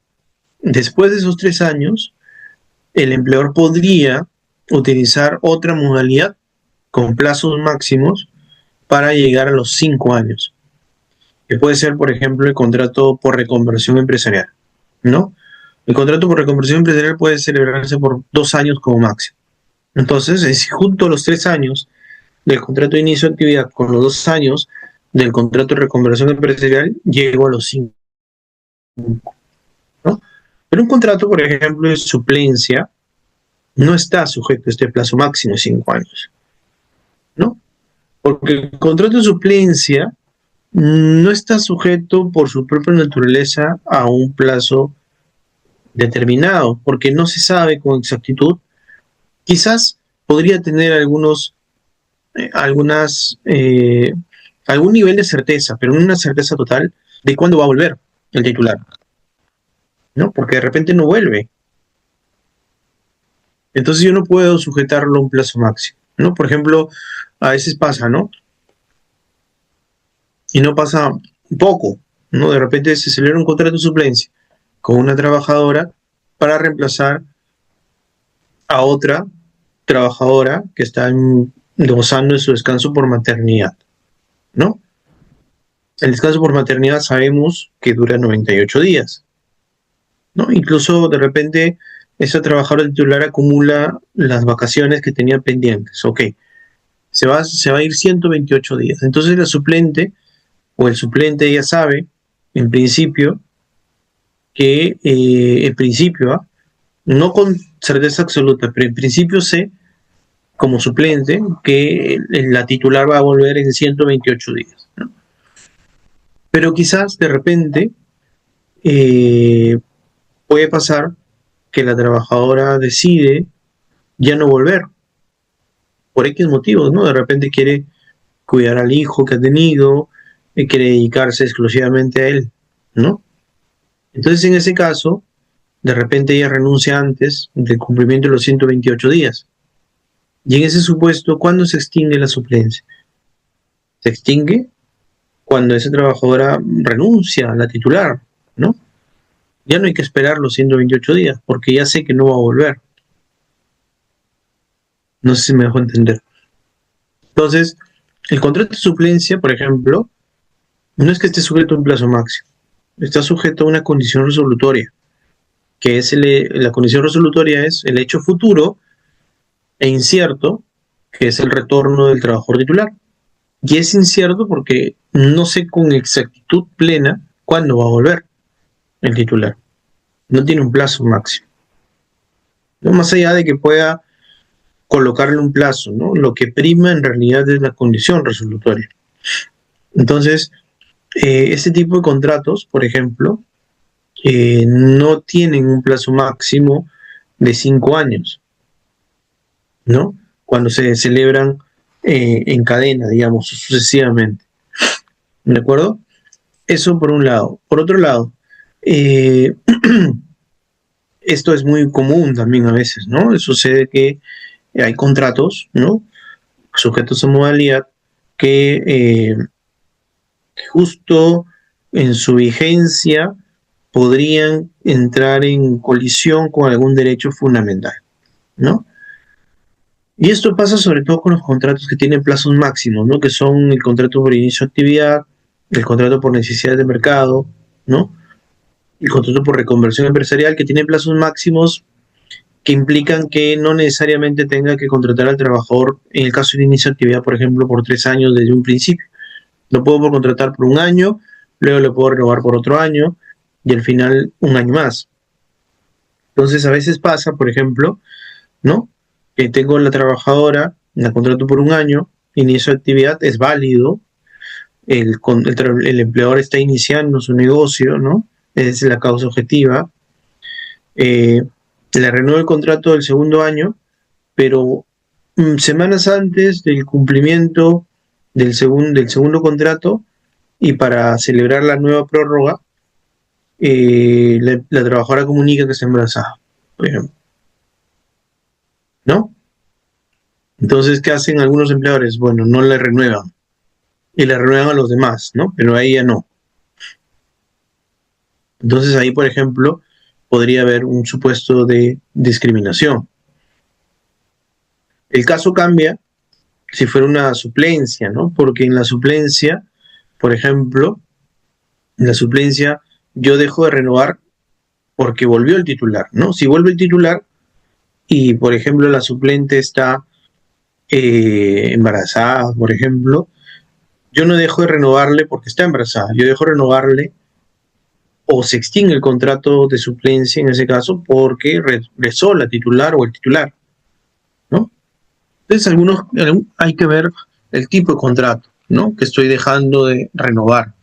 Speaker 1: después de esos 3 años, el empleador podría utilizar otra modalidad con plazos máximos para llegar a los 5 años, que puede ser, por ejemplo, el contrato por reconversión empresarial, ¿no? El contrato por reconversión empresarial puede celebrarse por 2 años como máximo. Entonces, si junto a los 3 años del contrato de inicio de actividad con los 2 años del contrato de reconversión empresarial, llego a los 5, ¿no? Pero un contrato, por ejemplo, de suplencia no está sujeto a este plazo máximo de 5 años, ¿no? Porque el contrato de suplencia no está sujeto por su propia naturaleza a un plazo determinado, porque no se sabe con exactitud. Quizás podría tener algún nivel de certeza, pero no una certeza total de cuándo va a volver el titular, ¿no? Porque de repente no vuelve. Entonces yo no puedo sujetarlo a un plazo máximo, ¿no? Por ejemplo, a veces pasa, ¿no? Y no pasa poco, ¿no? De repente se celebra un contrato de suplencia con una trabajadora para reemplazar a otra trabajadora que está gozando de su descanso por maternidad, ¿no? El descanso por maternidad sabemos que dura 98 días, ¿no? Incluso de repente esa trabajadora titular acumula las vacaciones que tenía pendientes, ok, se va a ir 128 días. Entonces la suplente o el suplente ya sabe, en principio, que no con certeza absoluta, pero en principio sé, como suplente, que la titular va a volver en 128 días, ¿no? Pero quizás de repente puede pasar que la trabajadora decide ya no volver, por X motivos, ¿no? De repente quiere cuidar al hijo que ha tenido, quiere dedicarse exclusivamente a él, ¿no? Entonces, en ese caso, de repente ella renuncia antes del cumplimiento de los 128 días. Y en ese supuesto, ¿cuándo se extingue la suplencia? se extingue cuando esa trabajadora renuncia a la titular, ¿no? Ya no hay que esperar los 128 días, porque ya sé que no va a volver. No sé si me dejo entender. Entonces, el contrato de suplencia, por ejemplo, no es que esté sujeto a un plazo máximo, está sujeto a una condición resolutoria, que es la condición resolutoria es el hecho futuro e incierto, que es el retorno del trabajador titular. Y es incierto porque no sé con exactitud plena cuándo va a volver el titular. No tiene un plazo máximo. No más allá de que pueda colocarle un plazo, ¿no? Lo que prima en realidad es la condición resolutoria. Entonces, este tipo de contratos, por ejemplo, no tienen un plazo máximo de 5 años, ¿no? Cuando se celebran en cadena, digamos, sucesivamente. ¿De acuerdo? Eso por un lado. Por otro lado, eh, esto es muy común también a veces, ¿no? Sucede que hay contratos, ¿no? Sujetos a modalidad que justo en su vigencia podrían entrar en colisión con algún derecho fundamental, ¿no? Y esto pasa sobre todo con los contratos que tienen plazos máximos, ¿no? Que son el contrato por inicio de actividad, el contrato por necesidades de mercado, ¿no? El contrato por reconversión empresarial, que tienen plazos máximos que implican que no necesariamente tenga que contratar al trabajador, en el caso de inicio de actividad, por ejemplo, por 3 años desde un principio. Lo puedo contratar por un año, luego lo puedo renovar por otro año y al final un año más. Entonces a veces pasa, por ejemplo, ¿no? Que tengo la trabajadora, la contrato por un año, inicio de actividad, es válido, el empleador está iniciando su negocio, ¿no? Es la causa objetiva. Eh, Le renuevo el contrato del segundo año, pero semanas antes del cumplimiento del segundo contrato y para celebrar la nueva prórroga, la trabajadora comunica que está embarazada, por ejemplo, ¿no? Entonces, ¿qué hacen algunos empleadores? Bueno, no le renuevan y le renuevan a los demás, ¿no? Pero a ella no. Entonces ahí, por ejemplo, podría haber un supuesto de discriminación. El caso cambia si fuera una suplencia, ¿no? Porque en la suplencia, por ejemplo, en la suplencia yo dejo de renovar porque volvió el titular, ¿no? Si vuelve el titular y, por ejemplo, la suplente está embarazada, por ejemplo, yo no dejo de renovarle porque está embarazada, yo dejo de renovarle o se extingue el contrato de suplencia en ese caso porque regresó la titular o el titular, ¿no? Entonces, hay que ver el tipo de contrato, ¿no? Que estoy dejando de renovar,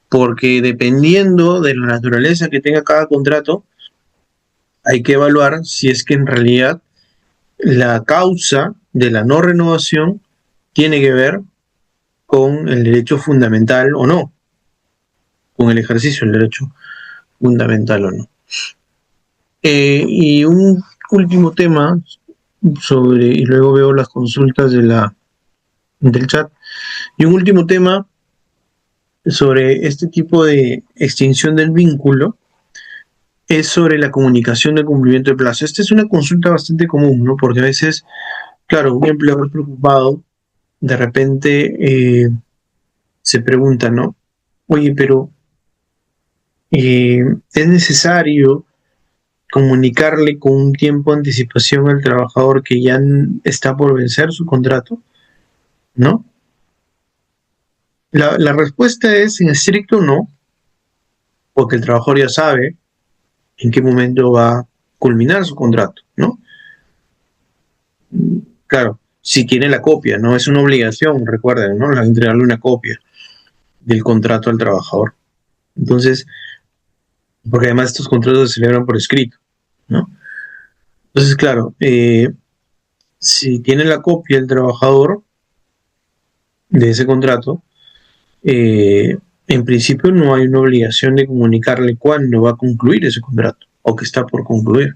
Speaker 1: porque dependiendo de la naturaleza que tenga cada contrato, hay que evaluar si es que en realidad la causa de la no renovación tiene que ver con el derecho fundamental o no, con el ejercicio del derecho fundamental o no. Y un último tema y luego veo las consultas del chat, y un último tema sobre este tipo de extinción del vínculo es sobre la comunicación del cumplimiento de plazo. Esta es una consulta bastante común, ¿no? Porque a veces, claro, un empleador preocupado de repente se pregunta, ¿no? Oye, pero es necesario comunicarle con un tiempo de anticipación al trabajador que ya está por vencer su contrato, ¿no? La respuesta es en estricto no, porque el trabajador ya sabe en qué momento va a culminar su contrato, ¿no? Claro, si tiene la copia, no es una obligación, recuerden, ¿no? Entregarle una copia del contrato al trabajador. Entonces, porque además estos contratos se celebran por escrito, ¿no? Entonces, claro, si tiene la copia el trabajador de ese contrato, en principio no hay una obligación de comunicarle cuándo va a concluir ese contrato o que está por concluir.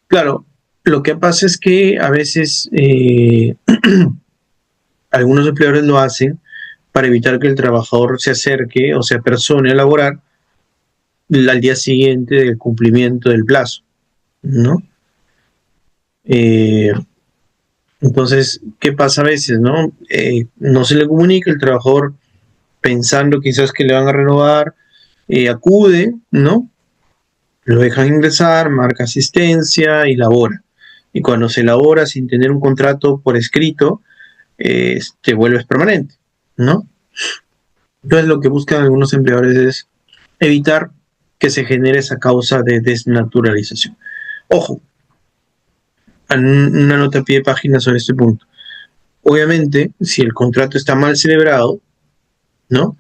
Speaker 1: Claro, lo que pasa es que a veces Algunos empleadores lo hacen para evitar que el trabajador se acerque o se apersone a laborar al día siguiente del cumplimiento del plazo, ¿no? Eh, entonces, ¿qué pasa a veces, no? No se le comunica, el trabajador pensando quizás que le van a renovar, acude, ¿no? Lo dejan ingresar, marca asistencia y labora. Y cuando se labora sin tener un contrato por escrito, te vuelves permanente, ¿no? Entonces lo que buscan algunos empleadores es evitar que se genere esa causa de desnaturalización. Ojo, una nota a pie de página sobre este punto. Obviamente, si el contrato está mal celebrado, ¿no?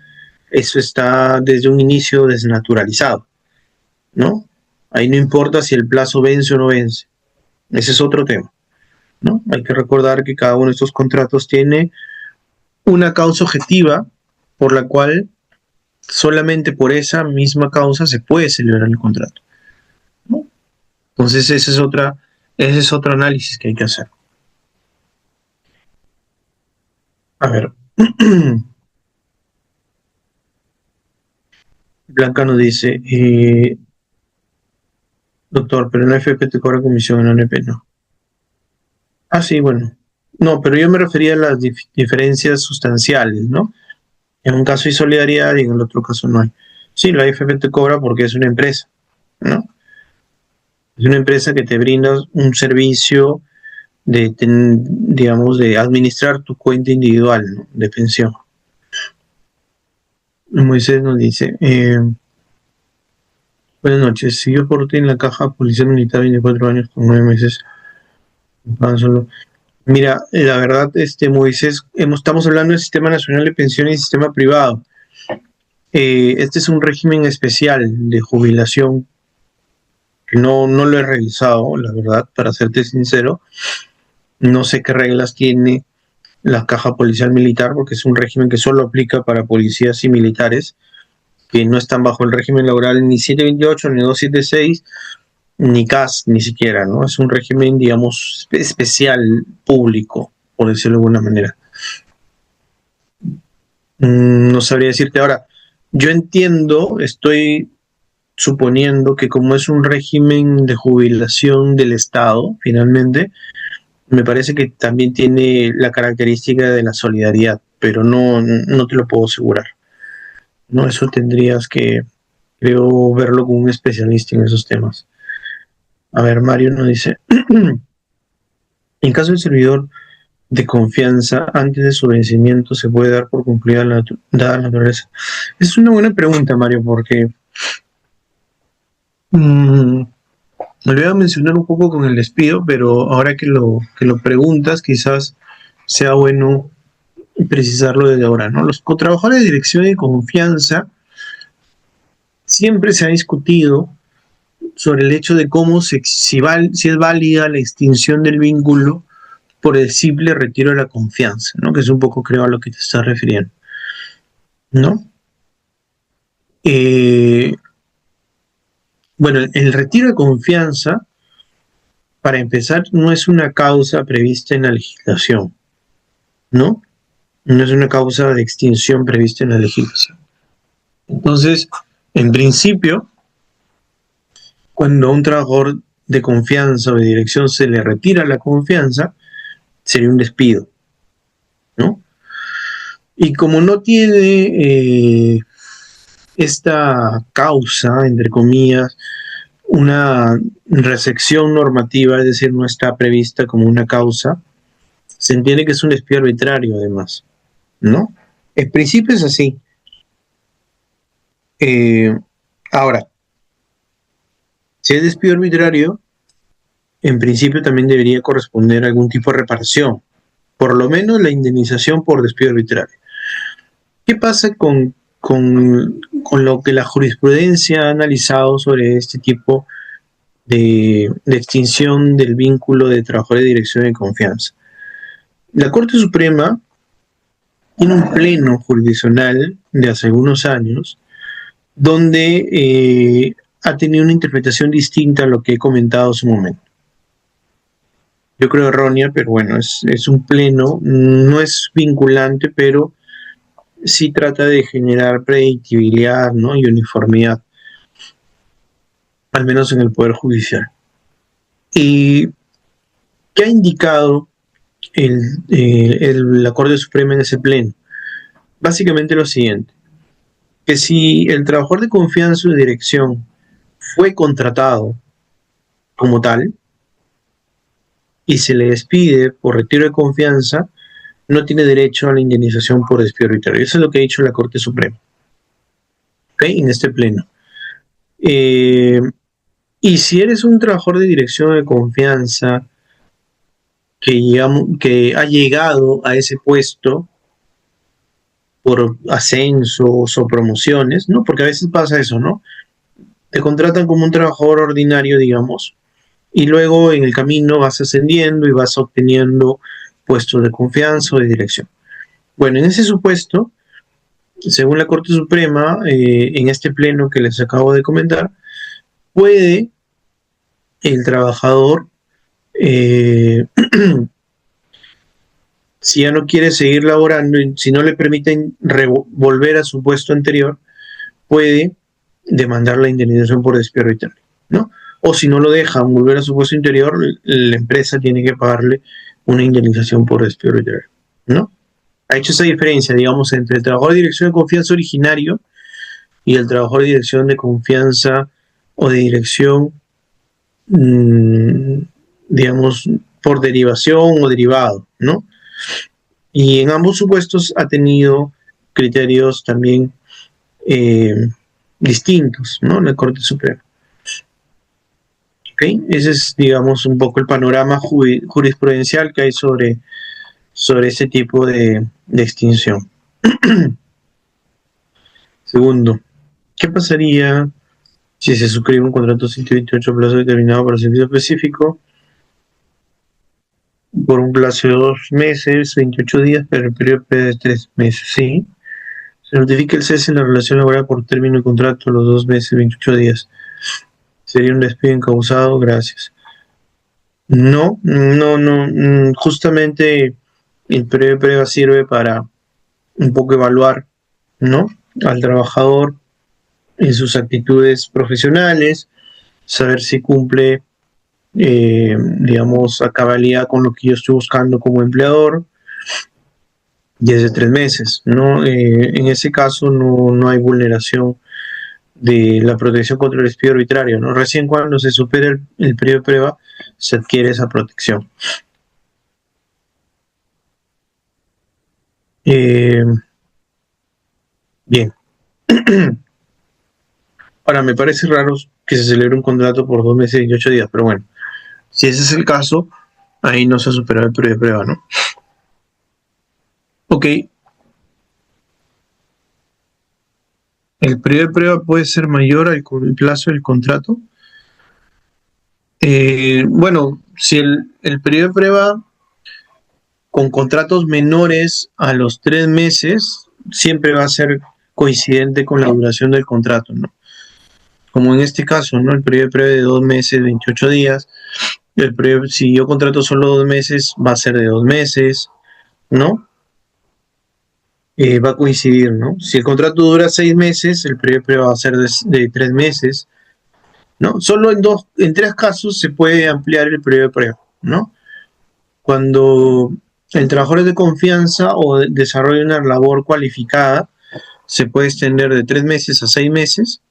Speaker 1: Eso está desde un inicio desnaturalizado, ¿no? Ahí no importa si el plazo vence o no vence. Ese es otro tema, ¿no? Hay que recordar que cada uno de estos contratos tiene una causa objetiva por la cual solamente por esa misma causa se puede celebrar el contrato, ¿no? Entonces ese es otro análisis que hay que hacer. A ver. Blanca nos dice, doctor, pero en la FP te cobra comisión, en la NP no. Ah, sí, bueno. No, pero yo me refería a las diferencias sustanciales, ¿no? En un caso hay solidaridad y en el otro caso no hay. Sí, la AFP te cobra porque es una empresa, ¿no? Es una empresa que te brinda un servicio digamos, de administrar tu cuenta individual, ¿no? De pensión. Moisés nos dice, buenas noches, si yo aporté en la caja policía militar 24 años con 9 meses, solo. Mira, la verdad, Moisés, estamos hablando del Sistema Nacional de Pensiones y Sistema Privado. Este es un régimen especial de jubilación que no lo he revisado, la verdad, para serte sincero. No sé qué reglas tiene la caja policial militar, porque es un régimen que solo aplica para policías y militares, que no están bajo el régimen laboral ni 728, ni 276, ni CAS, ni siquiera, ¿no? Es un régimen, digamos, especial, público, por decirlo de alguna manera. No sabría decirte ahora. Yo entiendo, estoy suponiendo que como es un régimen de jubilación del Estado, finalmente, me parece que también tiene la característica de la solidaridad, pero no te lo puedo asegurar. No, eso tendrías que, creo, verlo con un especialista en esos temas. A ver, Mario nos dice, en caso del servidor de confianza, antes de su vencimiento, ¿se puede dar por concluida dada la naturaleza? Es una buena pregunta, Mario, porque me voy a mencionar un poco con el despido, pero ahora que lo preguntas, quizás sea bueno precisarlo desde ahora, ¿no? Los trabajadores de dirección de confianza siempre se ha discutido sobre el hecho de cómo si es válida la extinción del vínculo por el simple retiro de la confianza, ¿no? Que es un poco, creo, a lo que te estás refiriendo, ¿no? Bueno, el retiro de confianza, para empezar, no es una causa prevista en la legislación, ¿no? No es una causa de extinción prevista en la legislación. Entonces, en principio, cuando a un trabajador de confianza o de dirección se le retira la confianza, sería un despido, ¿no? Y como no tiene esta causa, entre comillas, una recepción normativa, es decir, no está prevista como una causa, se entiende que es un despido arbitrario además, ¿no? En principio es así. Ahora, si es despido arbitrario, en principio también debería corresponder algún tipo de reparación, por lo menos la indemnización por despido arbitrario. ¿Qué pasa con lo que la jurisprudencia ha analizado sobre este tipo de extinción del vínculo de trabajadores de dirección de confianza? La Corte Suprema tiene un pleno jurisdiccional de hace algunos años donde ha tenido una interpretación distinta a lo que he comentado hace un momento. yo creo errónea, pero bueno, es un pleno, no es vinculante, pero sí trata de generar predictibilidad, ¿no? Y uniformidad, al menos en el Poder Judicial. ¿Y qué ha indicado la Corte Suprema en ese pleno? Básicamente lo siguiente, que si el trabajador de confianza o de dirección fue contratado como tal y se le despide por retiro de confianza, no tiene derecho a la indemnización por despido arbitrario. Eso es lo que ha dicho la Corte Suprema, ¿okay? En este pleno. Y si eres un trabajador de dirección de confianza que ha llegado a ese puesto por ascensos o promociones, ¿no? Porque a veces pasa eso, ¿no? Te contratan como un trabajador ordinario, digamos, y luego en el camino vas ascendiendo y vas obteniendo puestos de confianza o de dirección. Bueno, en ese supuesto, según la Corte Suprema, en este pleno que les acabo de comentar, puede el trabajador, si ya no quiere seguir laborando, si no le permiten volver a su puesto anterior, puede demandar la indemnización por despido arbitrario, ¿no? O si no lo dejan volver a su puesto anterior, la empresa tiene que pagarle una indemnización por despido arbitrario, ¿no? Ha hecho esa diferencia, digamos, entre el trabajador de dirección de confianza originario y el trabajador de dirección de confianza o de dirección, digamos, por derivación o derivado, ¿no? Y en ambos supuestos ha tenido criterios también distintos, ¿no? La Corte Suprema. ¿Okay? Ese es, digamos, un poco el panorama jurisprudencial que hay sobre ese tipo de extinción. Segundo, ¿qué pasaría si se suscribe un contrato 128 plazo determinado para servicio específico por un plazo de 2 meses, 28 días, pero el periodo de 3 meses? Sí. Se notifica el cese en la relación laboral por término de contrato los 2 meses, 28 días. Sería un despido incausado, gracias. No, justamente el periodo de prueba sirve para un poco evaluar, ¿no? Al trabajador en sus actitudes profesionales, saber si cumple, digamos, a cabalidad con lo que yo estoy buscando como empleador, y es de 3 meses, ¿no? En ese caso no hay vulneración de la protección contra el despido arbitrario, ¿no? Recién cuando se supera el periodo de prueba se adquiere esa protección. Bien. Ahora, me parece raro que se celebre un contrato por 2 meses y 28 días, pero bueno, si ese es el caso, ahí no se ha superado el periodo de prueba, ¿no? Ok. ¿El periodo de prueba puede ser mayor al plazo del contrato? Bueno, si el periodo de prueba con contratos menores a los 3 meses siempre va a ser coincidente con la duración del contrato, ¿no? Como en este caso, ¿no? El periodo de prueba de 2 meses, 28 días. Si yo contrato solo 2 meses, va a ser de 2 meses, ¿no? Va a coincidir, ¿no? Si el contrato dura 6 meses, el periodo de prueba va a ser de 3 meses, ¿no? Solo en 3 casos se puede ampliar el periodo de prueba, ¿no? Cuando el trabajador es de confianza o desarrolla una labor cualificada, se puede extender de 3 meses a 6 meses.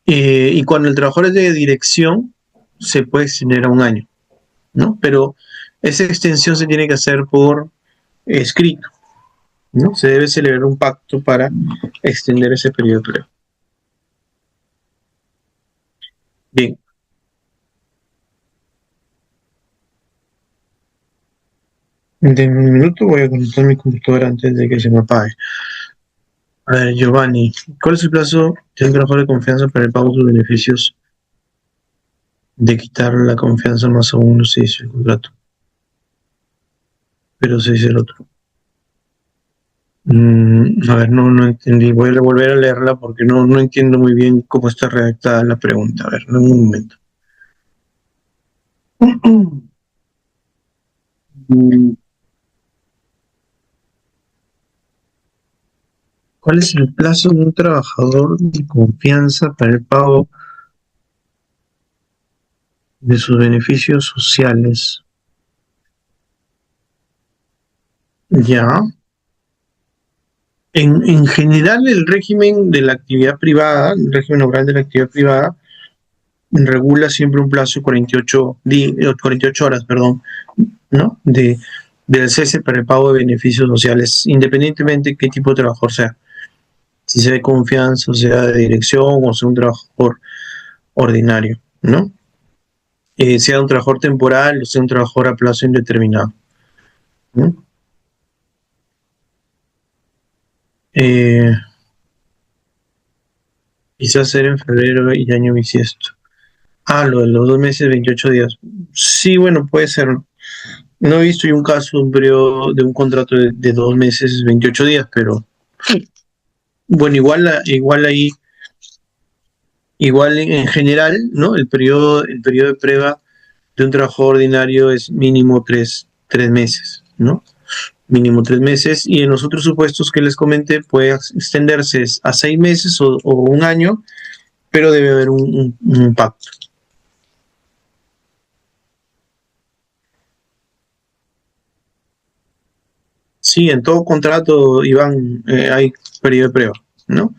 Speaker 1: Y cuando el trabajador es de dirección, se puede extender a 1 año, ¿no? Pero esa extensión se tiene que hacer por escrito, ¿no? Se debe celebrar un pacto para extender ese periodo de prueba. Bien. En un minuto voy a conectar mi computadora antes de que se me apague. A ver, Giovanni, ¿cuál es el plazo de un trabajador de confianza para el pago de sus beneficios de quitar la confianza más aún no se hizo el contrato? Pero se dice el otro. A ver, no entendí. Voy a volver a leerla porque no entiendo muy bien cómo está redactada la pregunta. A ver, en un momento. ¿Cuál es el plazo de un trabajador de confianza para el pago de sus beneficios sociales? Ya. En general, el régimen de la actividad privada, el régimen laboral de la actividad privada, regula siempre un plazo de 48 horas, perdón, ¿no? Del cese para el pago de beneficios sociales, independientemente de qué tipo de trabajador sea. Si sea de confianza, o sea de dirección, o sea un trabajador ordinario, ¿no? Sea un trabajador temporal o sea un trabajador a plazo indeterminado, ¿no? Eh, Quizás ser en febrero y año bisiesto. Ah, lo de los 2 meses, 28 días. Sí, bueno, puede ser. No he visto yo un caso de un periodo de un contrato de 2 meses, 28 días, pero bueno, igual ahí, igual en general, ¿no? El periodo de prueba de un trabajador ordinario es mínimo tres meses, ¿no? Mínimo 3 meses, y en los otros supuestos que les comenté puede extenderse a 6 meses o un año, pero debe haber un pacto. Sí, en todo contrato, Iván, hay periodo de prueba, ¿no?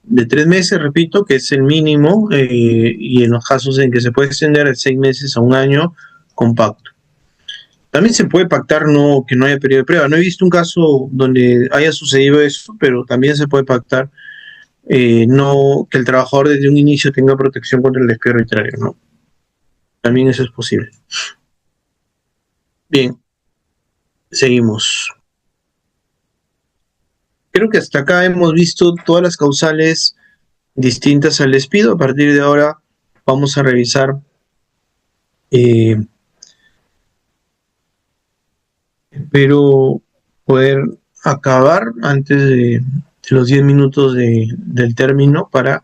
Speaker 1: De 3 meses, repito, que es el mínimo, y en los casos en que se puede extender de 6 meses a un año, con pacto. También se puede pactar que no haya periodo de prueba. No he visto un caso donde haya sucedido eso, pero también se puede pactar, no que el trabajador desde un inicio tenga protección contra el despido arbitrario, ¿no? También eso es posible. Bien, seguimos. Creo que hasta acá hemos visto todas las causales distintas al despido. A partir de ahora vamos a revisar, eh, espero poder acabar antes de los 10 minutos del término para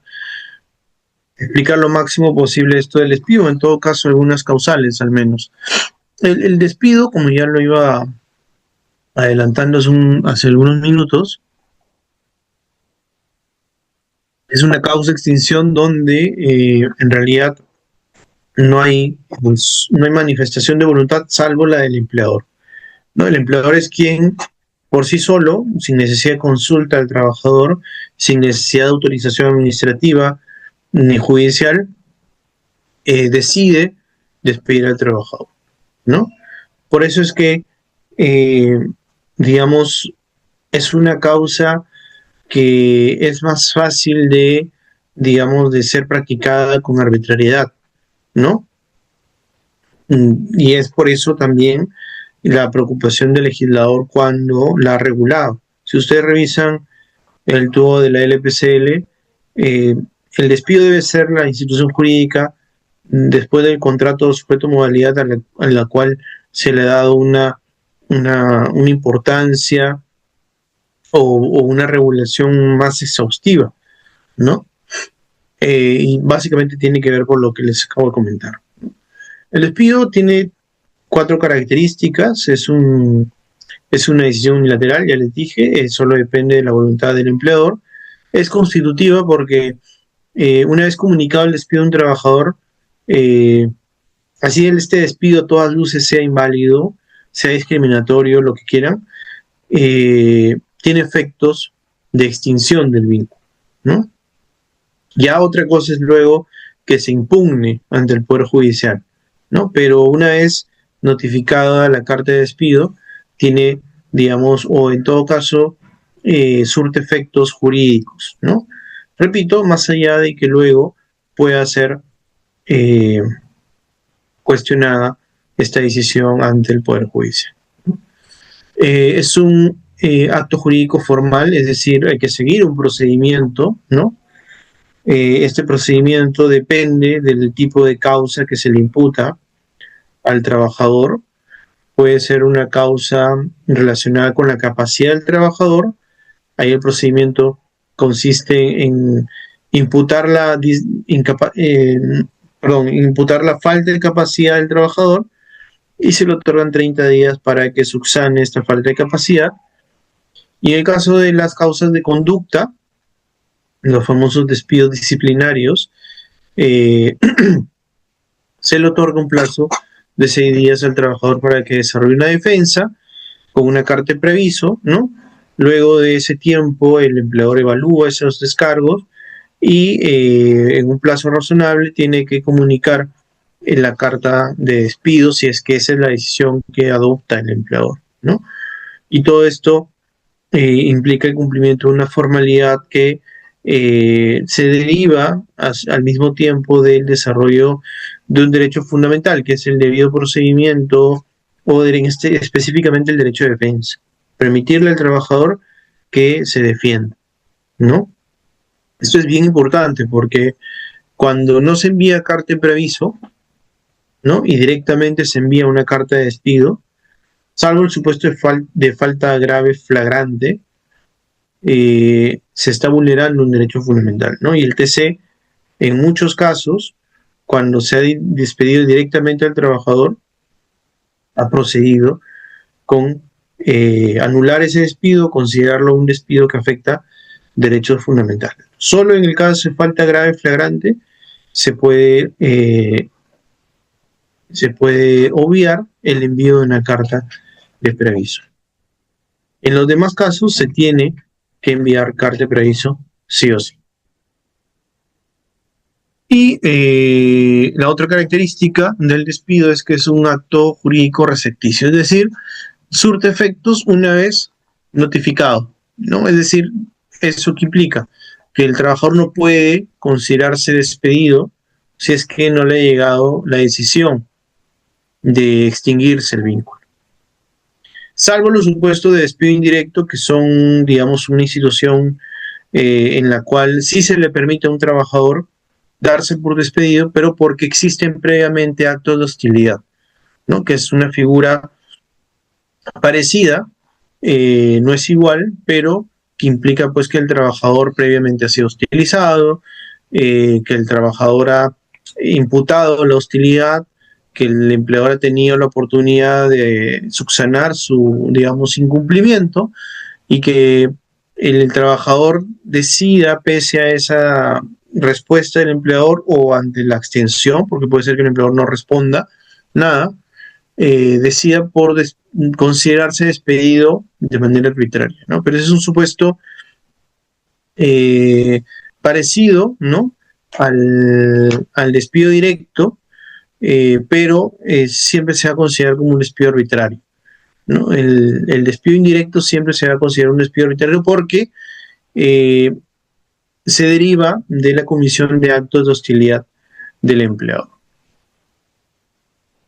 Speaker 1: explicar lo máximo posible esto del despido, en todo caso algunas causales al menos. El despido, como ya lo iba adelantando hace algunos minutos, es una causa de extinción donde, en realidad no hay manifestación de voluntad salvo la del empleador, ¿no? El empleador es quien por sí solo, sin necesidad de consulta al trabajador, sin necesidad de autorización administrativa ni judicial, decide despedir al trabajador, ¿no? Por eso es que, eh, digamos, es una causa que es más fácil de ser practicada con arbitrariedad, ¿no? Y es por eso también la preocupación del legislador cuando la ha regulado. Si ustedes revisan el tubo de la LPCL, el despido debe ser la institución jurídica después del contrato sujeto a modalidad a la cual se le ha dado una importancia o una regulación más exhaustiva, ¿no? Y básicamente tiene que ver por lo que les acabo de comentar. El despido tiene 4 características. Es una decisión unilateral, ya les dije, solo depende de la voluntad del empleador. Es constitutiva porque, una vez comunicado el despido de un trabajador, eh, así este despido a todas luces sea inválido, sea discriminatorio, lo que quieran, tiene efectos de extinción del vínculo, ¿no? Ya otra cosa es luego que se impugne ante el Poder Judicial, ¿no? Pero una vez notificada la carta de despido, tiene, digamos, o en todo caso, surte efectos jurídicos, ¿no? Repito, más allá de que luego pueda ser, eh, cuestionada esta decisión ante el Poder Judicial. Es un acto jurídico formal, es decir, hay que seguir un procedimiento, ¿no? Este procedimiento depende del tipo de causa que se le imputa al trabajador. Puede ser una causa relacionada con la capacidad del trabajador. Ahí el procedimiento consiste en imputar imputar la falta de capacidad del trabajador y se le otorgan 30 días para que subsane esta falta de capacidad. Y en el caso de las causas de conducta, los famosos despidos disciplinarios, eh, se le otorga un plazo de 6 días al trabajador para que desarrolle una defensa con una carta de preaviso, ¿no? Luego de ese tiempo, el empleador evalúa esos descargos y en un plazo razonable tiene que comunicar en la carta de despido si es que esa es la decisión que adopta el empleador, ¿no? Y todo esto implica el cumplimiento de una formalidad que se deriva al mismo tiempo del desarrollo de un derecho fundamental, que es el debido procedimiento o específicamente el derecho de defensa. Permitirle al trabajador que se defienda, ¿no? Esto es bien importante porque cuando no se envía carta de preaviso, ¿no? Y directamente se envía una carta de despido, salvo el supuesto de falta grave flagrante, se está vulnerando un derecho fundamental, ¿no? Y el TC, en muchos casos, cuando se ha despedido directamente al trabajador, ha procedido con anular ese despido, considerarlo un despido que afecta derechos fundamentales. Solo en el caso de falta grave flagrante se puede obviar el envío de una carta de preaviso. En los demás casos se tiene que enviar carta de preaviso sí o sí. Y la otra característica del despido es que es un acto jurídico recepticio, es decir, surte efectos una vez notificado, ¿no? Es decir, eso que implica que el trabajador no puede considerarse despedido si es que no le ha llegado la decisión de extinguirse el vínculo. Salvo los supuestos de despido indirecto, que son, digamos, una institución en la cual sí se le permite a un trabajador darse por despedido, pero porque existen previamente actos de hostilidad, ¿no? Que es una figura parecida, no es igual, pero que implica pues que el trabajador previamente ha sido hostilizado, que el trabajador ha imputado la hostilidad, que el empleador ha tenido la oportunidad de subsanar su, digamos, incumplimiento y que el trabajador decida, pese a esa respuesta del empleador o ante la extensión, porque puede ser que el empleador no responda nada, decida por considerarse despedido de manera arbitraria, ¿no? Pero ese es un supuesto parecido, ¿no? al despido directo, pero siempre se va a considerar como un despido arbitrario, ¿no? El despido indirecto siempre se va a considerar un despido arbitrario porque se deriva de la comisión de actos de hostilidad del empleador.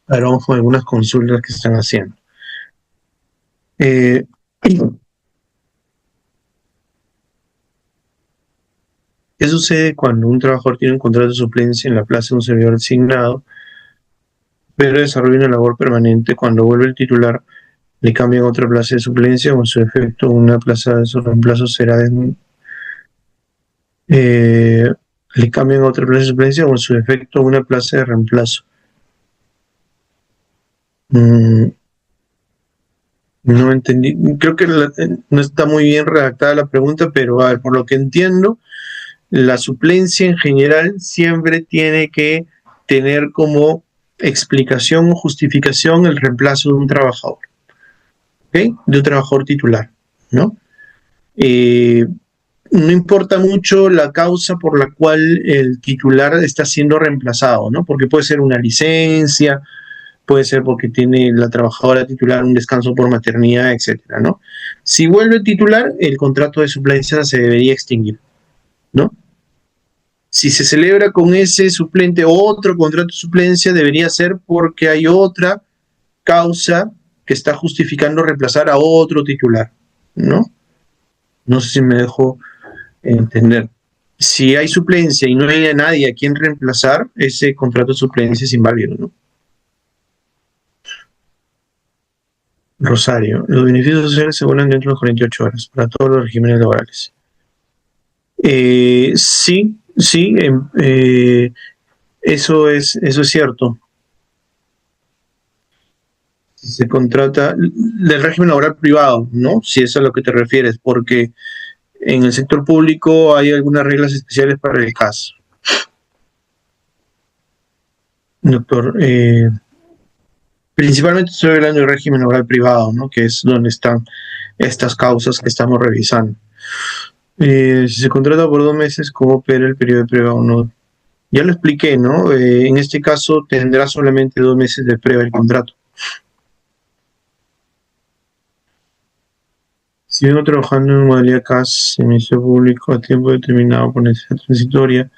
Speaker 1: Ahora vamos con algunas consultas que están haciendo. ¿Qué sucede cuando un trabajador tiene un contrato de suplencia en la plaza de un servidor designado, pero desarrolla una labor permanente? Cuando vuelve el titular, le cambian a otra plaza de suplencia o en su efecto una plaza de su reemplazo será le cambian a otra plaza de suplencia o en su efecto una plaza de reemplazo. No entendí, creo que no está muy bien redactada la pregunta, pero a ver, por lo que entiendo, la suplencia en general siempre tiene que tener como explicación o justificación el reemplazo de un trabajador, ¿ok? De un trabajador titular, ¿no? No importa mucho la causa por la cual el titular está siendo reemplazado, ¿no? Porque puede ser una licencia, puede ser porque tiene la trabajadora titular un descanso por maternidad, etcétera, ¿no? Si vuelve titular, el contrato de suplencia se debería extinguir, ¿no? Si se celebra con ese suplente otro contrato de suplencia, debería ser porque hay otra causa que está justificando reemplazar a otro titular, ¿no? No sé si me dejo entender. Si hay suplencia y no hay a nadie a quien reemplazar, ese contrato de suplencia es inválido, ¿no? Rosario, los beneficios sociales se vuelven dentro de las 48 horas para todos los regímenes laborales. Sí, Eso es cierto. Si se contrata del régimen laboral privado, ¿no? Si eso es a lo que te refieres, porque en el sector público hay algunas reglas especiales para el caso. Doctor, principalmente estoy hablando del régimen laboral privado, ¿no? Que es donde están estas causas que estamos revisando. Si se contrata por 2 meses, ¿cómo opera el periodo de prueba o no? Ya lo expliqué, ¿no? En este caso tendrá solamente 2 meses de prueba el contrato. Si vengo trabajando en modalidad CAS en Ministerio Público a tiempo determinado por necesidad transitoria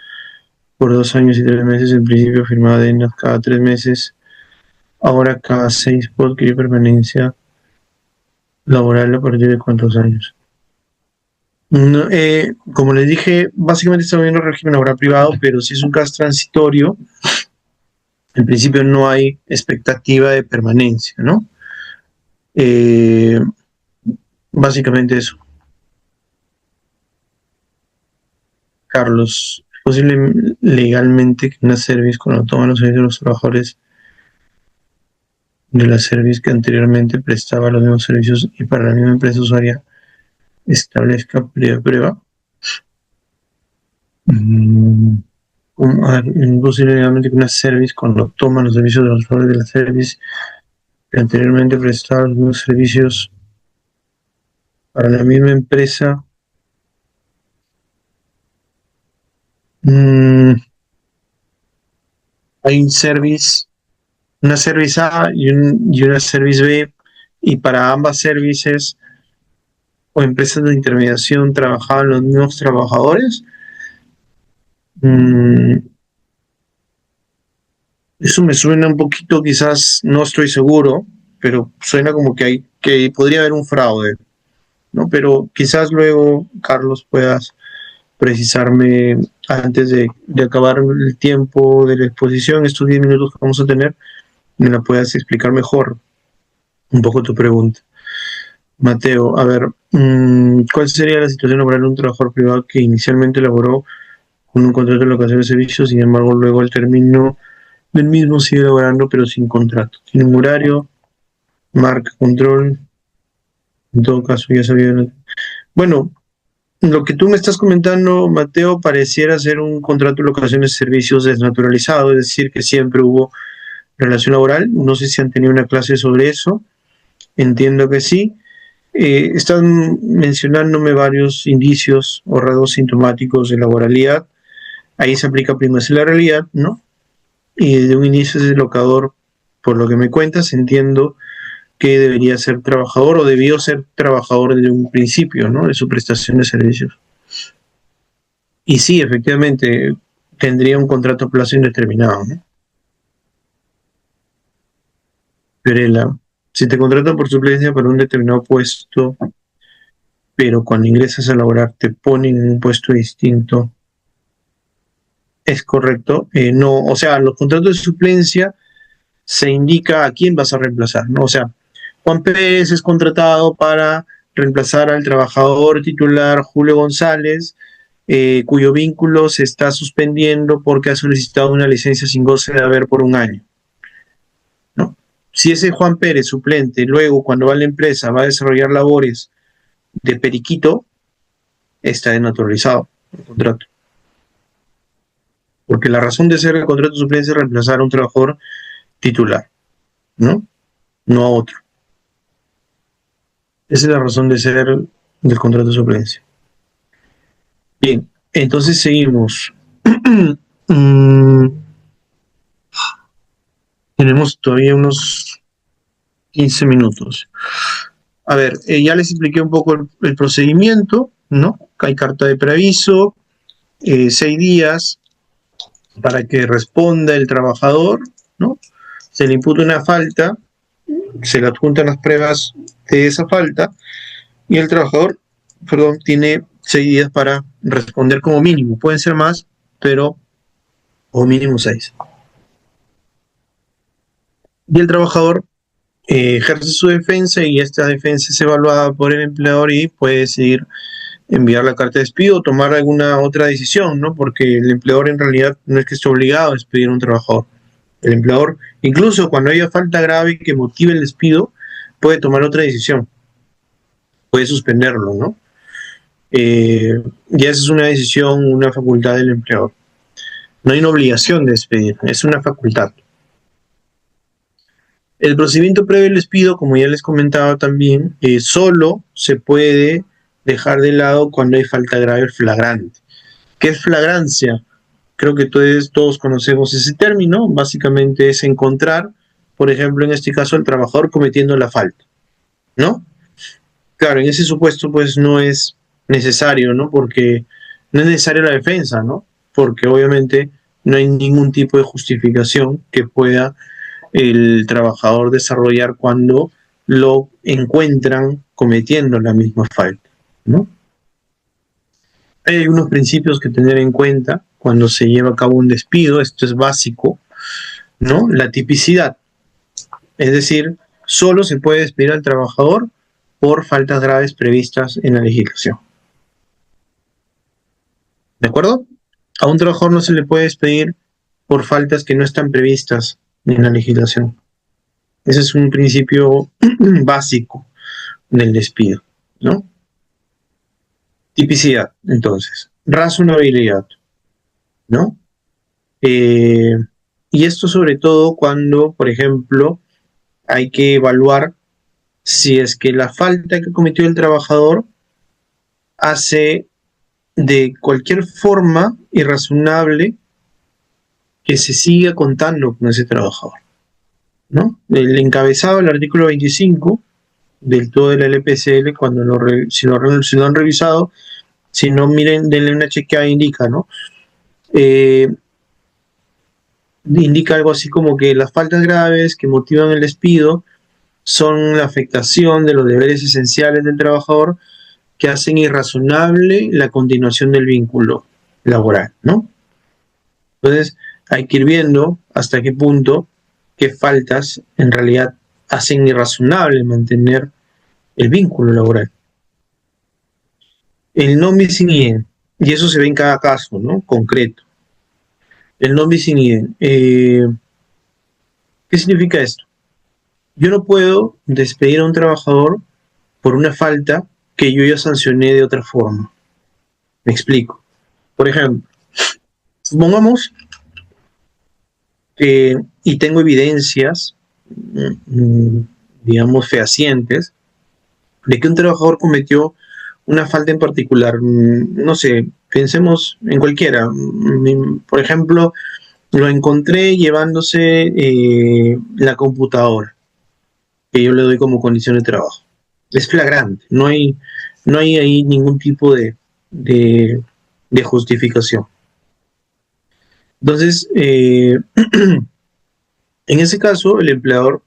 Speaker 1: por 2 años y 3 meses, en principio firmada ENAS cada 3 meses, ahora cada 6 por adquirir permanencia laboral a partir de cuántos años. No, como les dije, básicamente estamos viendo el régimen laboral privado, pero si es un caso transitorio, en principio no hay expectativa de permanencia, ¿no? Básicamente eso. Carlos, ¿es posible legalmente que una service, cuando toman los servicios de los trabajadores de la service que anteriormente prestaba los mismos servicios y para la misma empresa usuaria, establezca periodo de prueba? Es posible legalmente que una service, cuando toman los servicios de los trabajadores de la service que anteriormente prestaba los mismos servicios para la misma empresa, hay un service, una service A y una service B, y para ambas services o empresas de intermediación trabajaban los mismos trabajadores. Eso me suena un poquito, quizás no estoy seguro, pero suena como que podría haber un fraude, ¿no? Pero quizás luego, Carlos, puedas precisarme antes de acabar el tiempo de la exposición, estos 10 minutos que vamos a tener, me la puedas explicar mejor un poco tu pregunta. Mateo, a ver, ¿cuál sería la situación laboral de un trabajador privado que inicialmente elaboró con un contrato de locación de servicios, sin embargo luego al término del mismo sigue laborando pero sin contrato? Tiene un horario, marca, control, en todo caso ya sabía. Bueno, lo que tú me estás comentando, Mateo, pareciera ser un contrato de locación de servicios desnaturalizado, es decir, que siempre hubo relación laboral. No sé si han tenido una clase sobre eso, entiendo que sí. Están mencionándome varios indicios o rasgos sintomáticos de laboralidad. Ahí se aplica primacía la realidad, ¿no? Y desde un inicio ese locador, por lo que me cuentas, entiendo que debería ser trabajador o debió ser trabajador desde un principio, ¿no? De su prestación de servicios. Y sí, efectivamente, tendría un contrato a plazo indeterminado, ¿no? Perela, si te contratan por suplencia para un determinado puesto, pero cuando ingresas a laborar te ponen en un puesto distinto, ¿es correcto? No, o sea, los contratos de suplencia se indica a quién vas a reemplazar, ¿no? O sea, Juan Pérez es contratado para reemplazar al trabajador titular Julio González, cuyo vínculo se está suspendiendo porque ha solicitado una licencia sin goce de haber por un año, ¿no? Si ese Juan Pérez suplente luego cuando va a la empresa va a desarrollar labores de periquito, está desnaturalizado el contrato. Porque la razón de ser el contrato de suplencia es reemplazar a un trabajador titular, ¿no? No a otro. Esa es la razón de ser del contrato de suplencia. Bien, entonces seguimos. Tenemos todavía unos 15 minutos. A ver, ya les expliqué un poco el procedimiento, ¿no? Hay carta de preaviso, 6 días para que responda el trabajador, ¿no? Se le imputa una falta, se le adjuntan las pruebas de esa falta y el trabajador, perdón, tiene 6 días para responder como mínimo. Pueden ser más, pero o mínimo 6. Y el trabajador ejerce su defensa y esta defensa es evaluada por el empleador y puede decidir enviar la carta de despido o tomar alguna otra decisión, ¿no? Porque el empleador en realidad no es que esté obligado a despedir a un trabajador. El empleador, incluso cuando haya falta grave que motive el despido, puede tomar otra decisión, puede suspenderlo, ¿no? Ya esa es una decisión, una facultad del empleador. No hay una obligación de despedir, es una facultad. El procedimiento previo al despido, como ya les comentaba también, solo se puede dejar de lado cuando hay falta grave flagrante. ¿Qué es flagrancia? Creo que todos conocemos ese término. Básicamente es encontrar, por ejemplo, en este caso, al trabajador cometiendo la falta, ¿no? Claro, en ese supuesto, pues no es necesario, ¿no? Porque no es necesaria la defensa, ¿no? Porque obviamente no hay ningún tipo de justificación que pueda el trabajador desarrollar cuando lo encuentran cometiendo la misma falta, ¿no? Hay algunos principios que tener en cuenta cuando se lleva a cabo un despido, esto es básico, ¿no? La tipicidad, es decir, solo se puede despedir al trabajador por faltas graves previstas en la legislación. ¿De acuerdo? A un trabajador no se le puede despedir por faltas que no están previstas en la legislación. Ese es un principio básico del despido, ¿no? Tipicidad, entonces. Razonabilidad, ¿no? Y esto sobre todo cuando, por ejemplo, hay que evaluar si es que la falta que cometió el trabajador hace de cualquier forma irrazonable que se siga contando con ese trabajador, ¿no? El encabezado del artículo 25 del todo de la LPCL, cuando si lo han revisado, si no, miren, denle una chequeada, indica, ¿no? Indica algo así como que las faltas graves que motivan el despido son la afectación de los deberes esenciales del trabajador que hacen irrazonable la continuación del vínculo laboral, ¿no? Entonces, hay que ir viendo hasta qué punto qué faltas en realidad hacen irrazonable mantener el vínculo laboral. El non bis in idem, y eso se ve en cada caso, ¿no? Concreto. El non bis in idem. ¿Qué significa esto? Yo no puedo despedir a un trabajador por una falta que yo ya sancioné de otra forma. Me explico. Por ejemplo, supongamos que, y tengo evidencias, digamos, fehacientes, de que un trabajador cometió una falta en particular. No sé, pensemos en cualquiera. Por ejemplo, lo encontré llevándose la computadora que yo le doy como condición de trabajo. Es flagrante, no hay ahí ningún tipo de justificación. Entonces, en ese caso, el empleador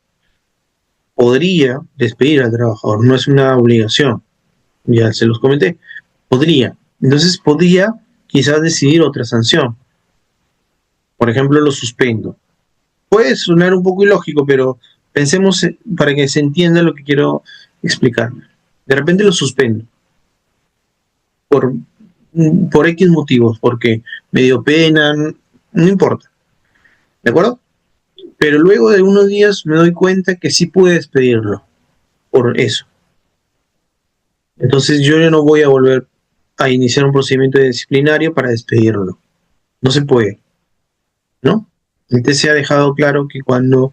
Speaker 1: podría despedir al trabajador, no es una obligación, ya se los comenté, podría. Entonces, podría quizás decidir otra sanción. Por ejemplo, lo suspendo. Puede sonar un poco ilógico, pero pensemos para que se entienda lo que quiero explicar. De repente lo suspendo por X motivos, porque me dio pena, no importa, ¿de acuerdo? Pero luego de unos días me doy cuenta que sí pude despedirlo por eso. Entonces yo ya no voy a volver a iniciar un procedimiento disciplinario para despedirlo. No se puede, ¿no? El TC ha dejado claro que cuando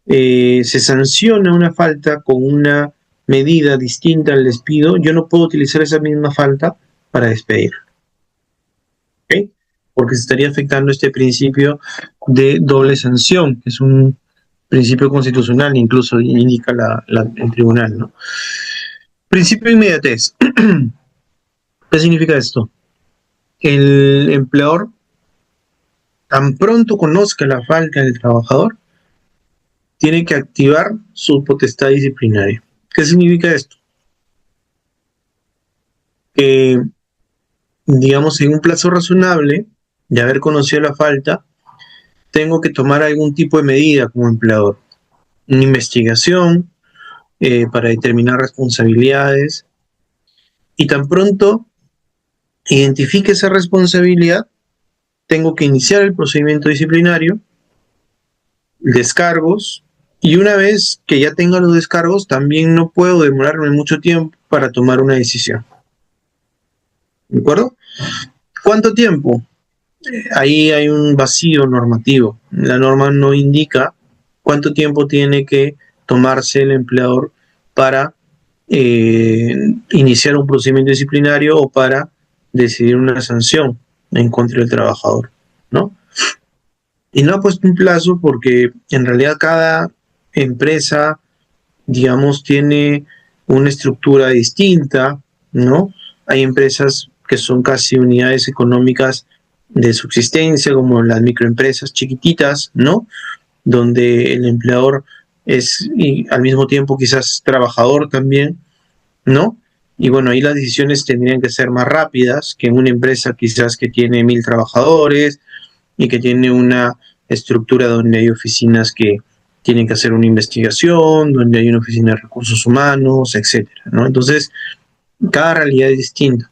Speaker 1: se sanciona una falta con una medida distinta al despido, yo no puedo utilizar esa misma falta para despedir. ¿Okay? Porque se estaría afectando este principio de doble sanción, que es un principio constitucional, incluso indica el tribunal, ¿no? Principio de inmediatez. ¿Qué significa esto? El empleador, tan pronto conozca la falta del trabajador, tiene que activar su potestad disciplinaria. ¿Qué significa esto? Que, digamos, en un plazo razonable de haber conocido la falta, tengo que tomar algún tipo de medida como empleador. Una investigación para determinar responsabilidades. Y tan pronto identifique esa responsabilidad, tengo que iniciar el procedimiento disciplinario, descargos, y una vez que ya tenga los descargos, también no puedo demorarme mucho tiempo para tomar una decisión. ¿De acuerdo? ¿Cuánto tiempo? Ahí hay un vacío normativo. La norma no indica cuánto tiempo tiene que tomarse el empleador para iniciar un procedimiento disciplinario o para decidir una sanción en contra del trabajador, ¿no? Y no ha puesto un plazo porque en realidad cada empresa, digamos, tiene una estructura distinta, ¿no? Hay empresas que son casi unidades económicas de subsistencia, como las microempresas chiquititas, ¿no? Donde el empleador es y al mismo tiempo quizás trabajador también, ¿no? Y bueno, ahí las decisiones tendrían que ser más rápidas que en una empresa quizás que tiene 1000 trabajadores y que tiene una estructura donde hay oficinas que tienen que hacer una investigación, donde hay una oficina de recursos humanos, etcétera, ¿no? Entonces, cada realidad es distinta.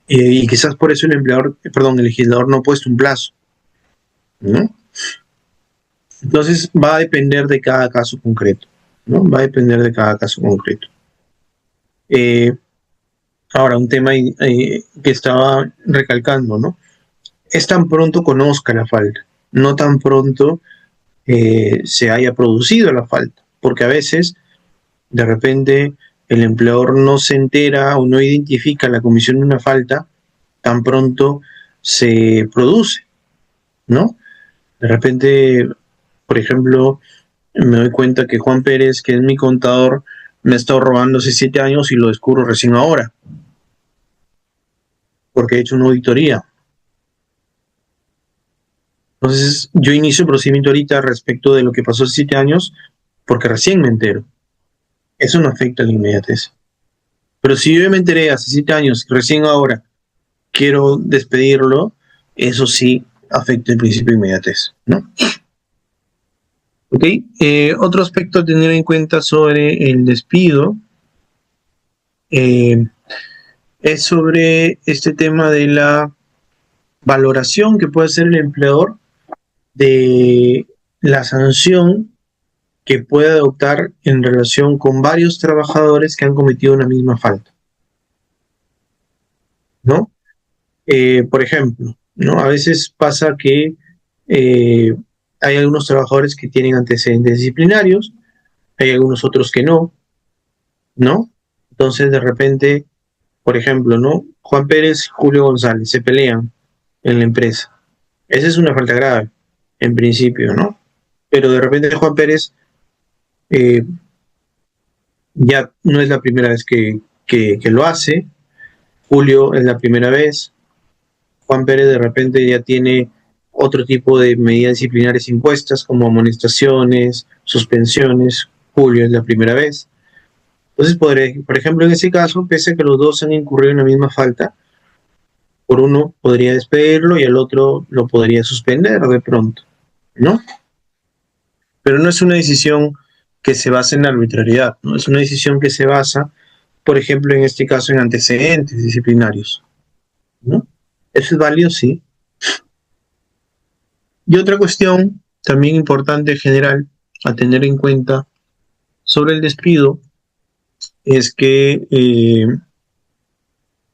Speaker 1: Y quizás por eso el legislador no ha puesto un plazo, ¿no? Entonces, va a depender de cada caso concreto, ¿no? Va a depender de cada caso concreto. Ahora, un tema que estaba recalcando, ¿no? Es tan pronto conozca la falta, no tan pronto se haya producido la falta, porque a veces, de repente, el empleador no se entera o no identifica la comisión de una falta tan pronto se produce, ¿no? De repente, por ejemplo, me doy cuenta que Juan Pérez, que es mi contador, me ha estado robando hace 7 años y lo descubro recién ahora, porque he hecho una auditoría. Entonces, yo inicio el procedimiento ahorita respecto de lo que pasó hace 7 años, porque recién me entero. Eso no afecta a la inmediatez. Pero si yo me enteré hace 7 años y recién ahora quiero despedirlo, eso sí afecta el principio de inmediatez, ¿no? Ok, otro aspecto a tener en cuenta sobre el despido eh, es sobre este tema de la valoración que puede hacer el empleador de la sanción que puede adoptar en relación con varios trabajadores que han cometido una misma falta, ¿no? Por ejemplo, ¿no? A veces pasa que eh, hay algunos trabajadores que tienen antecedentes disciplinarios, hay algunos otros que no, ¿no? Entonces, de repente, por ejemplo, ¿no? Juan Pérez, Julio González se pelean en la empresa. Esa es una falta grave, en principio, ¿no? Pero de repente Juan Pérez eh, ya no es la primera vez que lo hace, Julio es la primera vez, Juan Pérez de repente ya tiene otro tipo de medidas disciplinarias impuestas, como amonestaciones, suspensiones, Julio es la primera vez. Entonces, por ejemplo, en ese caso, pese a que los dos han incurrido en la misma falta, por uno podría despedirlo y al otro lo podría suspender de pronto, ¿no? Pero no es una decisión que se basa en la arbitrariedad, ¿no? Es una decisión que se basa, por ejemplo, en este caso, en antecedentes disciplinarios, ¿no? ¿Eso es válido? Sí. Y otra cuestión también importante general a tener en cuenta sobre el despido es que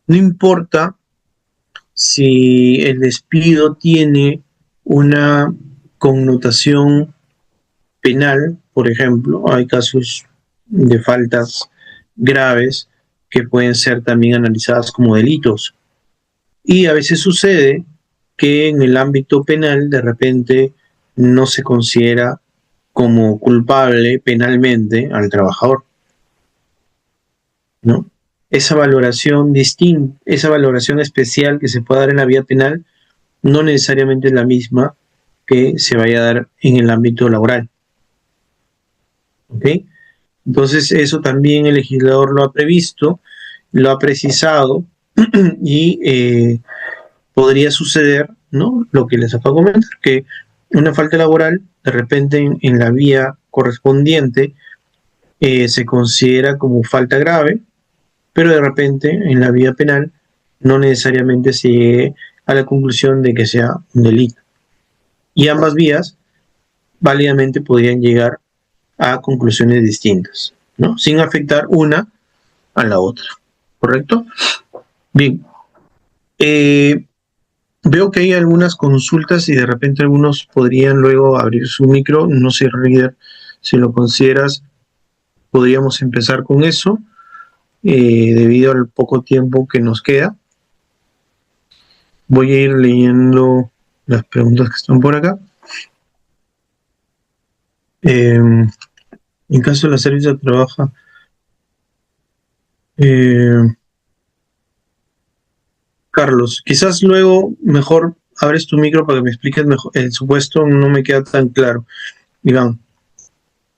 Speaker 1: no importa si el despido tiene una connotación penal, por ejemplo, hay casos de faltas graves que pueden ser también analizadas como delitos. Y a veces sucede que en el ámbito penal de repente no se considera como culpable penalmente al trabajador, ¿no? Esa valoración especial que se puede dar en la vía penal no necesariamente es la misma que se vaya a dar en el ámbito laboral, ¿ok? Entonces eso también el legislador lo ha previsto, lo ha precisado y podría suceder, ¿no? Lo que les acabo de comentar, que una falta laboral de repente en la vía correspondiente se considera como falta grave, pero de repente en la vía penal no necesariamente se llegue a la conclusión de que sea un delito. Y ambas vías válidamente podrían llegar a conclusiones distintas, ¿no? Sin afectar una a la otra, ¿correcto? Bien, veo que hay algunas consultas y de repente algunos podrían luego abrir su micro. No sé, Reader, si lo consideras, podríamos empezar con eso, debido al poco tiempo que nos queda. Voy a ir leyendo las preguntas que están por acá. En caso de la servicio trabaja... Carlos, quizás luego mejor abres tu micro para que me expliques mejor. El supuesto no me queda tan claro. Iván,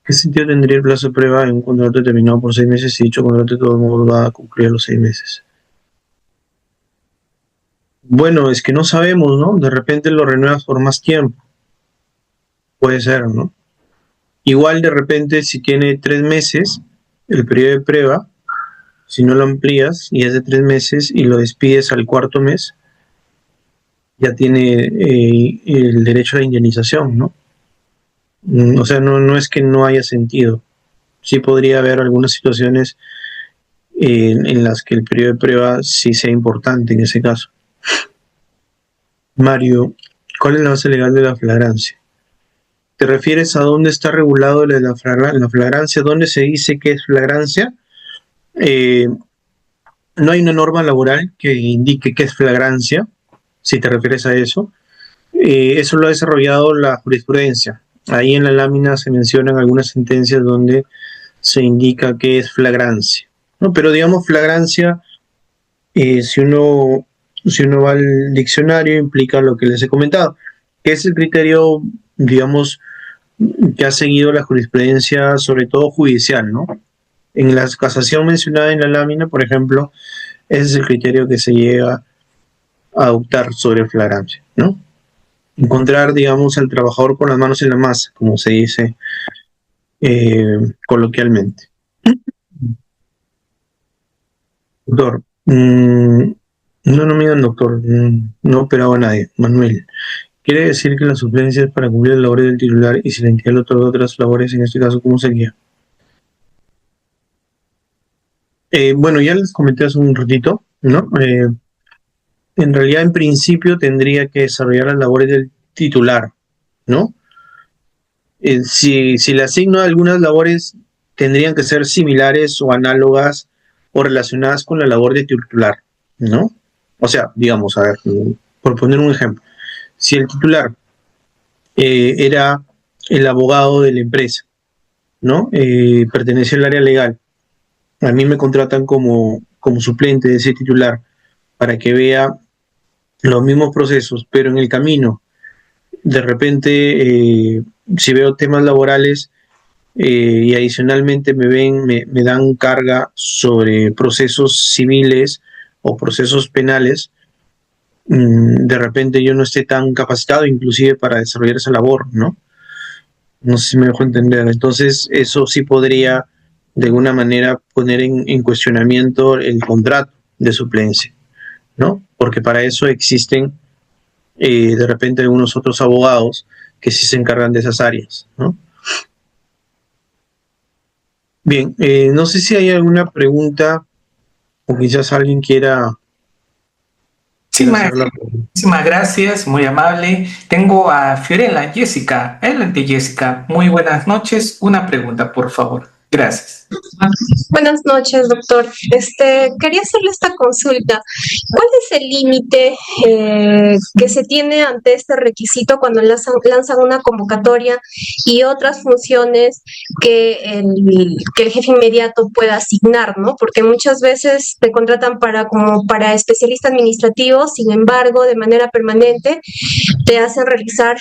Speaker 1: ¿qué sentido tendría el plazo de prueba en un contrato determinado por 6 meses si dicho contrato de todos modos va a concluir a los 6 meses? Bueno, es que no sabemos, ¿no? De repente lo renuevas por más tiempo. Puede ser, ¿no? Igual de repente si tiene 3 meses el periodo de prueba, si no lo amplías y es de 3 meses y lo despides al cuarto mes, ya tiene el derecho a la indemnización, ¿no? O sea, no es que no haya sentido. Sí podría haber algunas situaciones en las que el periodo de prueba sí sea importante en ese caso. Mario, ¿cuál es la base legal de la flagrancia? ¿Te refieres a dónde está regulado la flagrancia? ¿Dónde se dice que es flagrancia? No hay una norma laboral que indique qué es flagrancia, si te refieres a eso. Eso lo ha desarrollado la jurisprudencia. Ahí en la lámina se mencionan algunas sentencias donde se indica que es flagrancia, ¿no? Pero digamos flagrancia, si uno va al diccionario, implica lo que les he comentado, que es el criterio, digamos, que ha seguido la jurisprudencia, sobre todo judicial, ¿no? En la casación mencionada en la lámina, por ejemplo, ese es el criterio que se llega a adoptar sobre flagrancia, ¿no? Encontrar, digamos, al trabajador con las manos en la masa, como se dice coloquialmente. Doctor, no me digan doctor, no he operado a nadie. Manuel, ¿quiere decir que la suplencia es para cumplir las labores del titular y si la entidad le otorga otras labores, en este caso, cómo sería? Bueno, ya les comenté hace un ratito, ¿no? En realidad, en principio, tendría que desarrollar las labores del titular, ¿no? Si le asigno algunas labores, tendrían que ser similares o análogas o relacionadas con la labor de titular, ¿no? O sea, digamos, a ver, por poner un ejemplo, si el titular era el abogado de la empresa, ¿no? Pertenecía al área legal, a mí me contratan como suplente de ese titular para que vea los mismos procesos, pero en el camino, de repente, si veo temas laborales y adicionalmente me dan carga sobre procesos civiles o procesos penales, de repente yo no esté tan capacitado inclusive para desarrollar esa labor, ¿no? No sé si me dejo entender. Entonces, eso sí podría de alguna manera poner en cuestionamiento el contrato de suplencia, ¿no? Porque para eso existen de repente algunos otros abogados que sí se encargan de esas áreas, ¿no? Bien, no sé si hay alguna pregunta o quizás alguien quiera hacer la pregunta.
Speaker 2: Muchísimas gracias, muy amable. Tengo a Fiorella, Jessica. Adelante, Jessica. Muy buenas noches. Una pregunta, por favor. Gracias.
Speaker 3: Buenas noches, doctor. Quería hacerle esta consulta. ¿Cuál es el límite que se tiene ante este requisito cuando lanzan una convocatoria y otras funciones que el jefe inmediato pueda asignar, ¿no? Porque muchas veces te contratan como para especialista administrativo, sin embargo, de manera permanente te hacen realizar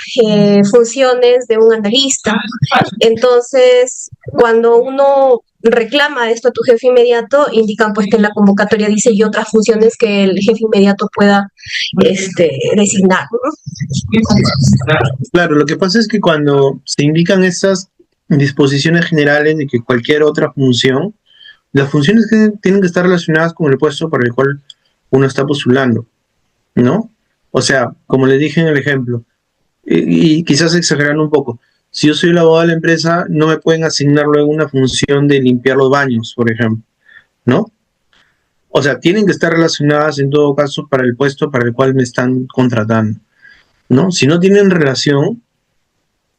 Speaker 3: funciones de un analista. Entonces, cuando uno reclama esto a tu jefe inmediato, indican pues que en la convocatoria dice y otras funciones que el jefe inmediato pueda designar, ¿no?
Speaker 1: Claro, lo que pasa es que cuando se indican estas disposiciones generales de que cualquier otra función, las funciones que tienen que estar relacionadas con el puesto para el cual uno está postulando, ¿no? O sea, como les dije en el ejemplo, y quizás exagerando un poco, si yo soy el abogado de la empresa, no me pueden asignar luego una función de limpiar los baños, por ejemplo, ¿no? O sea, tienen que estar relacionadas en todo caso para el puesto para el cual me están contratando, ¿no? Si no tienen relación,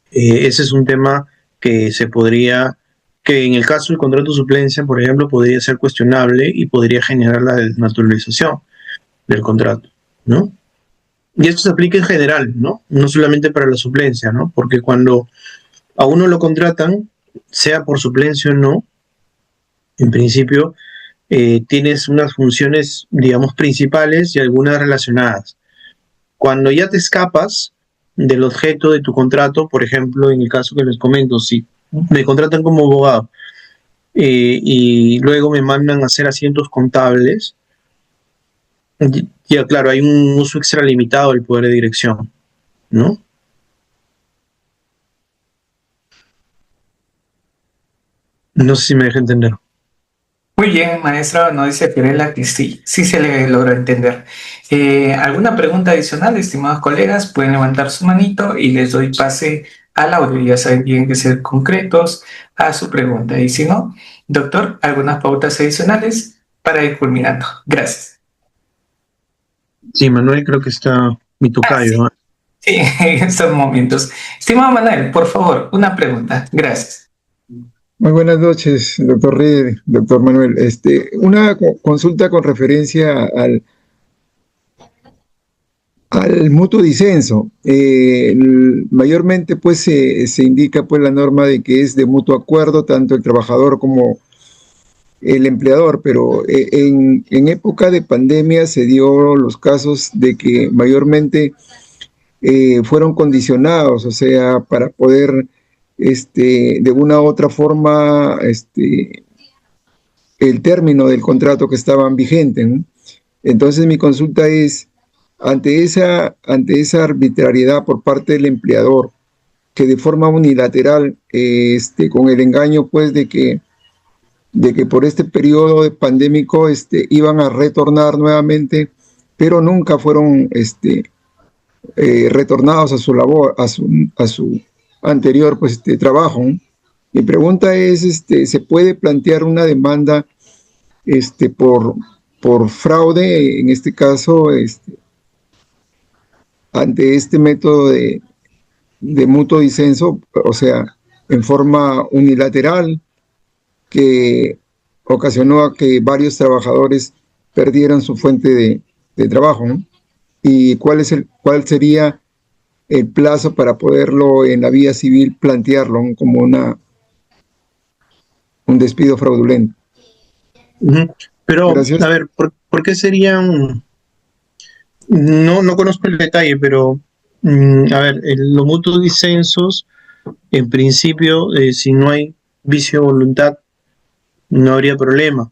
Speaker 1: ese es un tema que se podría, que en el caso del contrato de suplencia, por ejemplo, podría ser cuestionable y podría generar la desnaturalización del contrato, ¿no? Y esto se aplica en general, ¿no? No solamente para la suplencia, ¿no? Porque cuando a uno lo contratan, sea por suplencia o no, en principio tienes unas funciones, digamos, principales y algunas relacionadas. Cuando ya te escapas del objeto de tu contrato, por ejemplo, en el caso que les comento, si me contratan como abogado y luego me mandan a hacer asientos contables, ya claro, hay un uso extralimitado del poder de dirección, ¿no? No sé si me deja entender.
Speaker 2: Muy bien, maestro, nos dice Fiorella que sí, sí se le logró entender. ¿Alguna pregunta adicional, estimados colegas? Pueden levantar su manito y les doy pase al audio. Ya saben, tienen que ser concretos a su pregunta. Y si no, doctor, algunas pautas adicionales para ir culminando. Gracias.
Speaker 1: Sí, Manuel creo que está mi
Speaker 2: Sí,
Speaker 1: tocayo, ¿eh?
Speaker 2: sí, en estos momentos. Estimado Manuel, por favor, una pregunta. Gracias.
Speaker 4: Muy buenas noches, doctor Reed, doctor Manuel. Una consulta con referencia al mutuo disenso. Mayormente, pues, se indica, pues, la norma de que es de mutuo acuerdo tanto el trabajador como el empleador, pero en época de pandemia se dio los casos de que mayormente fueron condicionados, o sea, para poder, de una u otra forma, el término del contrato que estaban vigente, ¿no? Entonces mi consulta es, ante esa arbitrariedad por parte del empleador, que de forma unilateral, con el engaño pues de que por este periodo de pandémico iban a retornar nuevamente, pero nunca fueron retornados a su labor, a su anterior pues, trabajo, ¿no? Mi pregunta es, ¿se puede plantear una demanda por fraude, en este caso, ante este método de mutuo disenso, o sea, en forma unilateral, que ocasionó a que varios trabajadores perdieran su fuente de trabajo, ¿no? ¿Y cuál sería el plazo para poderlo en la vía civil plantearlo, ¿no?, como un despido fraudulento?
Speaker 1: Pero,
Speaker 4: Gracias.
Speaker 1: a ver, ¿por qué serían? No conozco el detalle, pero, a ver, los mutuos disensos, en principio, si no hay vicio de voluntad, no habría problema.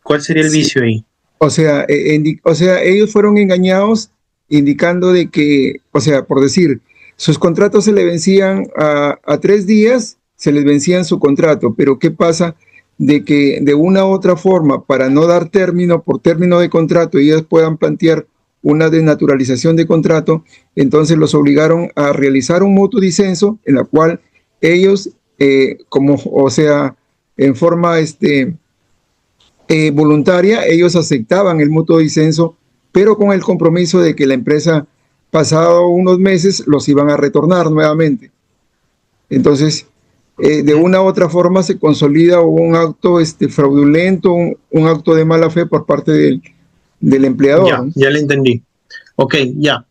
Speaker 1: ¿Cuál sería el
Speaker 4: Sí.
Speaker 1: vicio ahí?
Speaker 4: O sea, ellos fueron engañados indicando de que, o sea, por decir, sus contratos se le vencían a 3 días, se les vencían su contrato, pero ¿qué pasa? De que de una u otra forma, para no dar término por término de contrato, ellos puedan plantear una desnaturalización de contrato, entonces los obligaron a realizar un mutuo disenso en la cual ellos, o sea, en forma voluntaria, ellos aceptaban el mutuo disenso, pero con el compromiso de que la empresa, pasado unos meses, los iban a retornar nuevamente. Entonces, de una u otra forma se consolida un acto fraudulento, un acto de mala fe por parte del empleador, ¿no?
Speaker 1: Ya le entendí. Ok, ya.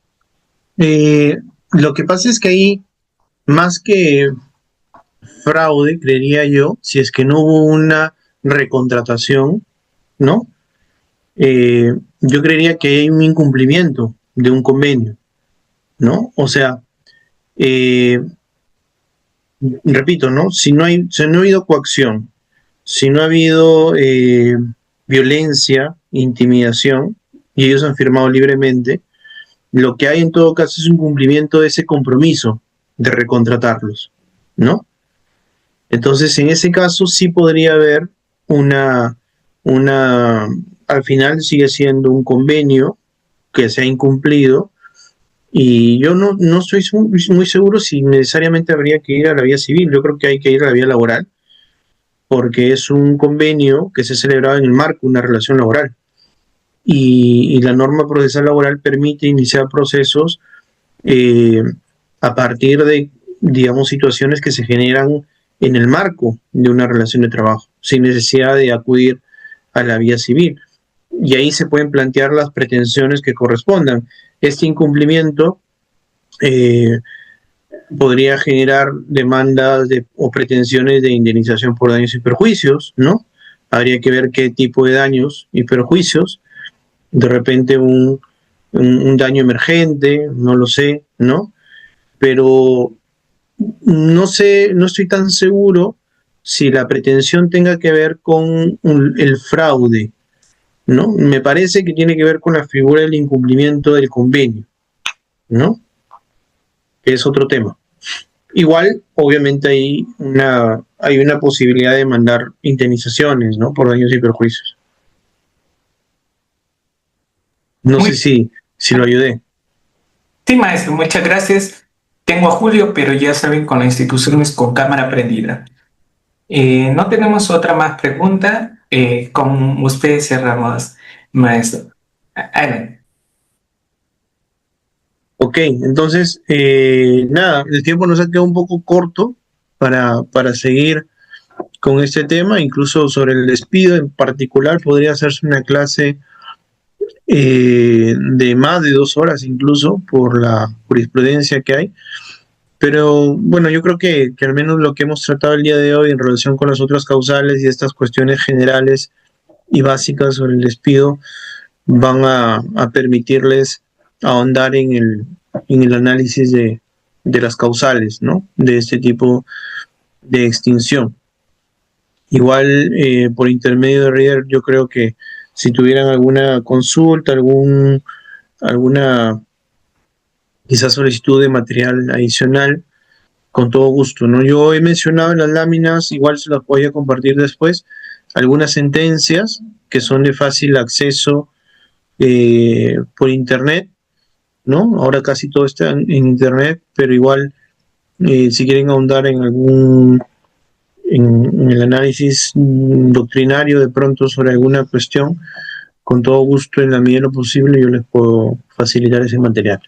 Speaker 1: Lo que pasa es que ahí, más que fraude, creería yo, si es que no hubo una recontratación, ¿no? Yo creería que hay un incumplimiento de un convenio, ¿no? O sea, repito, ¿no? Si no ha habido coacción, si no ha habido violencia, intimidación, y ellos han firmado libremente, lo que hay en todo caso es un cumplimiento de ese compromiso de recontratarlos, ¿no? Entonces, en ese caso sí podría haber una al final sigue siendo un convenio que se ha incumplido, y yo no estoy muy seguro si necesariamente habría que ir a la vía civil. Yo creo que hay que ir a la vía laboral, porque es un convenio que se ha celebrado en el marco de una relación laboral. Y la norma procesal laboral permite iniciar procesos a partir de, digamos, situaciones que se generan en el marco de una relación de trabajo, sin necesidad de acudir a la vía civil. Y ahí se pueden plantear las pretensiones que correspondan. Este incumplimiento podría generar demandas o pretensiones de indemnización por daños y perjuicios, ¿no? Habría que ver qué tipo de daños y perjuicios. De repente un daño emergente, no lo sé, ¿no? Pero no sé, no estoy tan seguro si la pretensión tenga que ver con el fraude, ¿no? Me parece que tiene que ver con la figura del incumplimiento del convenio, ¿no? Que es otro tema. Igual, obviamente, hay una posibilidad de mandar indemnizaciones, ¿no? Por daños y perjuicios. No
Speaker 2: Muy
Speaker 1: sé si lo ayudé.
Speaker 2: Sí, maestro, muchas gracias. Tengo a Julio, pero ya saben, con las instituciones con cámara prendida. No tenemos otra más pregunta. Con ustedes cerramos, maestro. Adelante.
Speaker 1: Ok, entonces, nada, el tiempo nos ha quedado un poco corto para seguir con este tema. Incluso sobre el despido en particular podría hacerse una clase de más de 2 horas, incluso por la jurisprudencia que hay. Pero bueno, yo creo que al menos lo que hemos tratado el día de hoy en relación con las otras causales y estas cuestiones generales y básicas sobre el despido van a permitirles ahondar en el análisis de las causales, ¿no? De este tipo de extinción. Igual, por intermedio de Reader, yo creo que si tuvieran alguna consulta, alguna quizás solicitud de material adicional, con todo gusto, ¿no? Yo he mencionado en las láminas, igual se las voy a compartir después, algunas sentencias que son de fácil acceso por internet, ¿no? Ahora casi todo está en internet, pero igual si quieren ahondar en el análisis doctrinario de pronto sobre alguna cuestión, con todo gusto, en la medida de lo posible, yo les puedo facilitar ese material.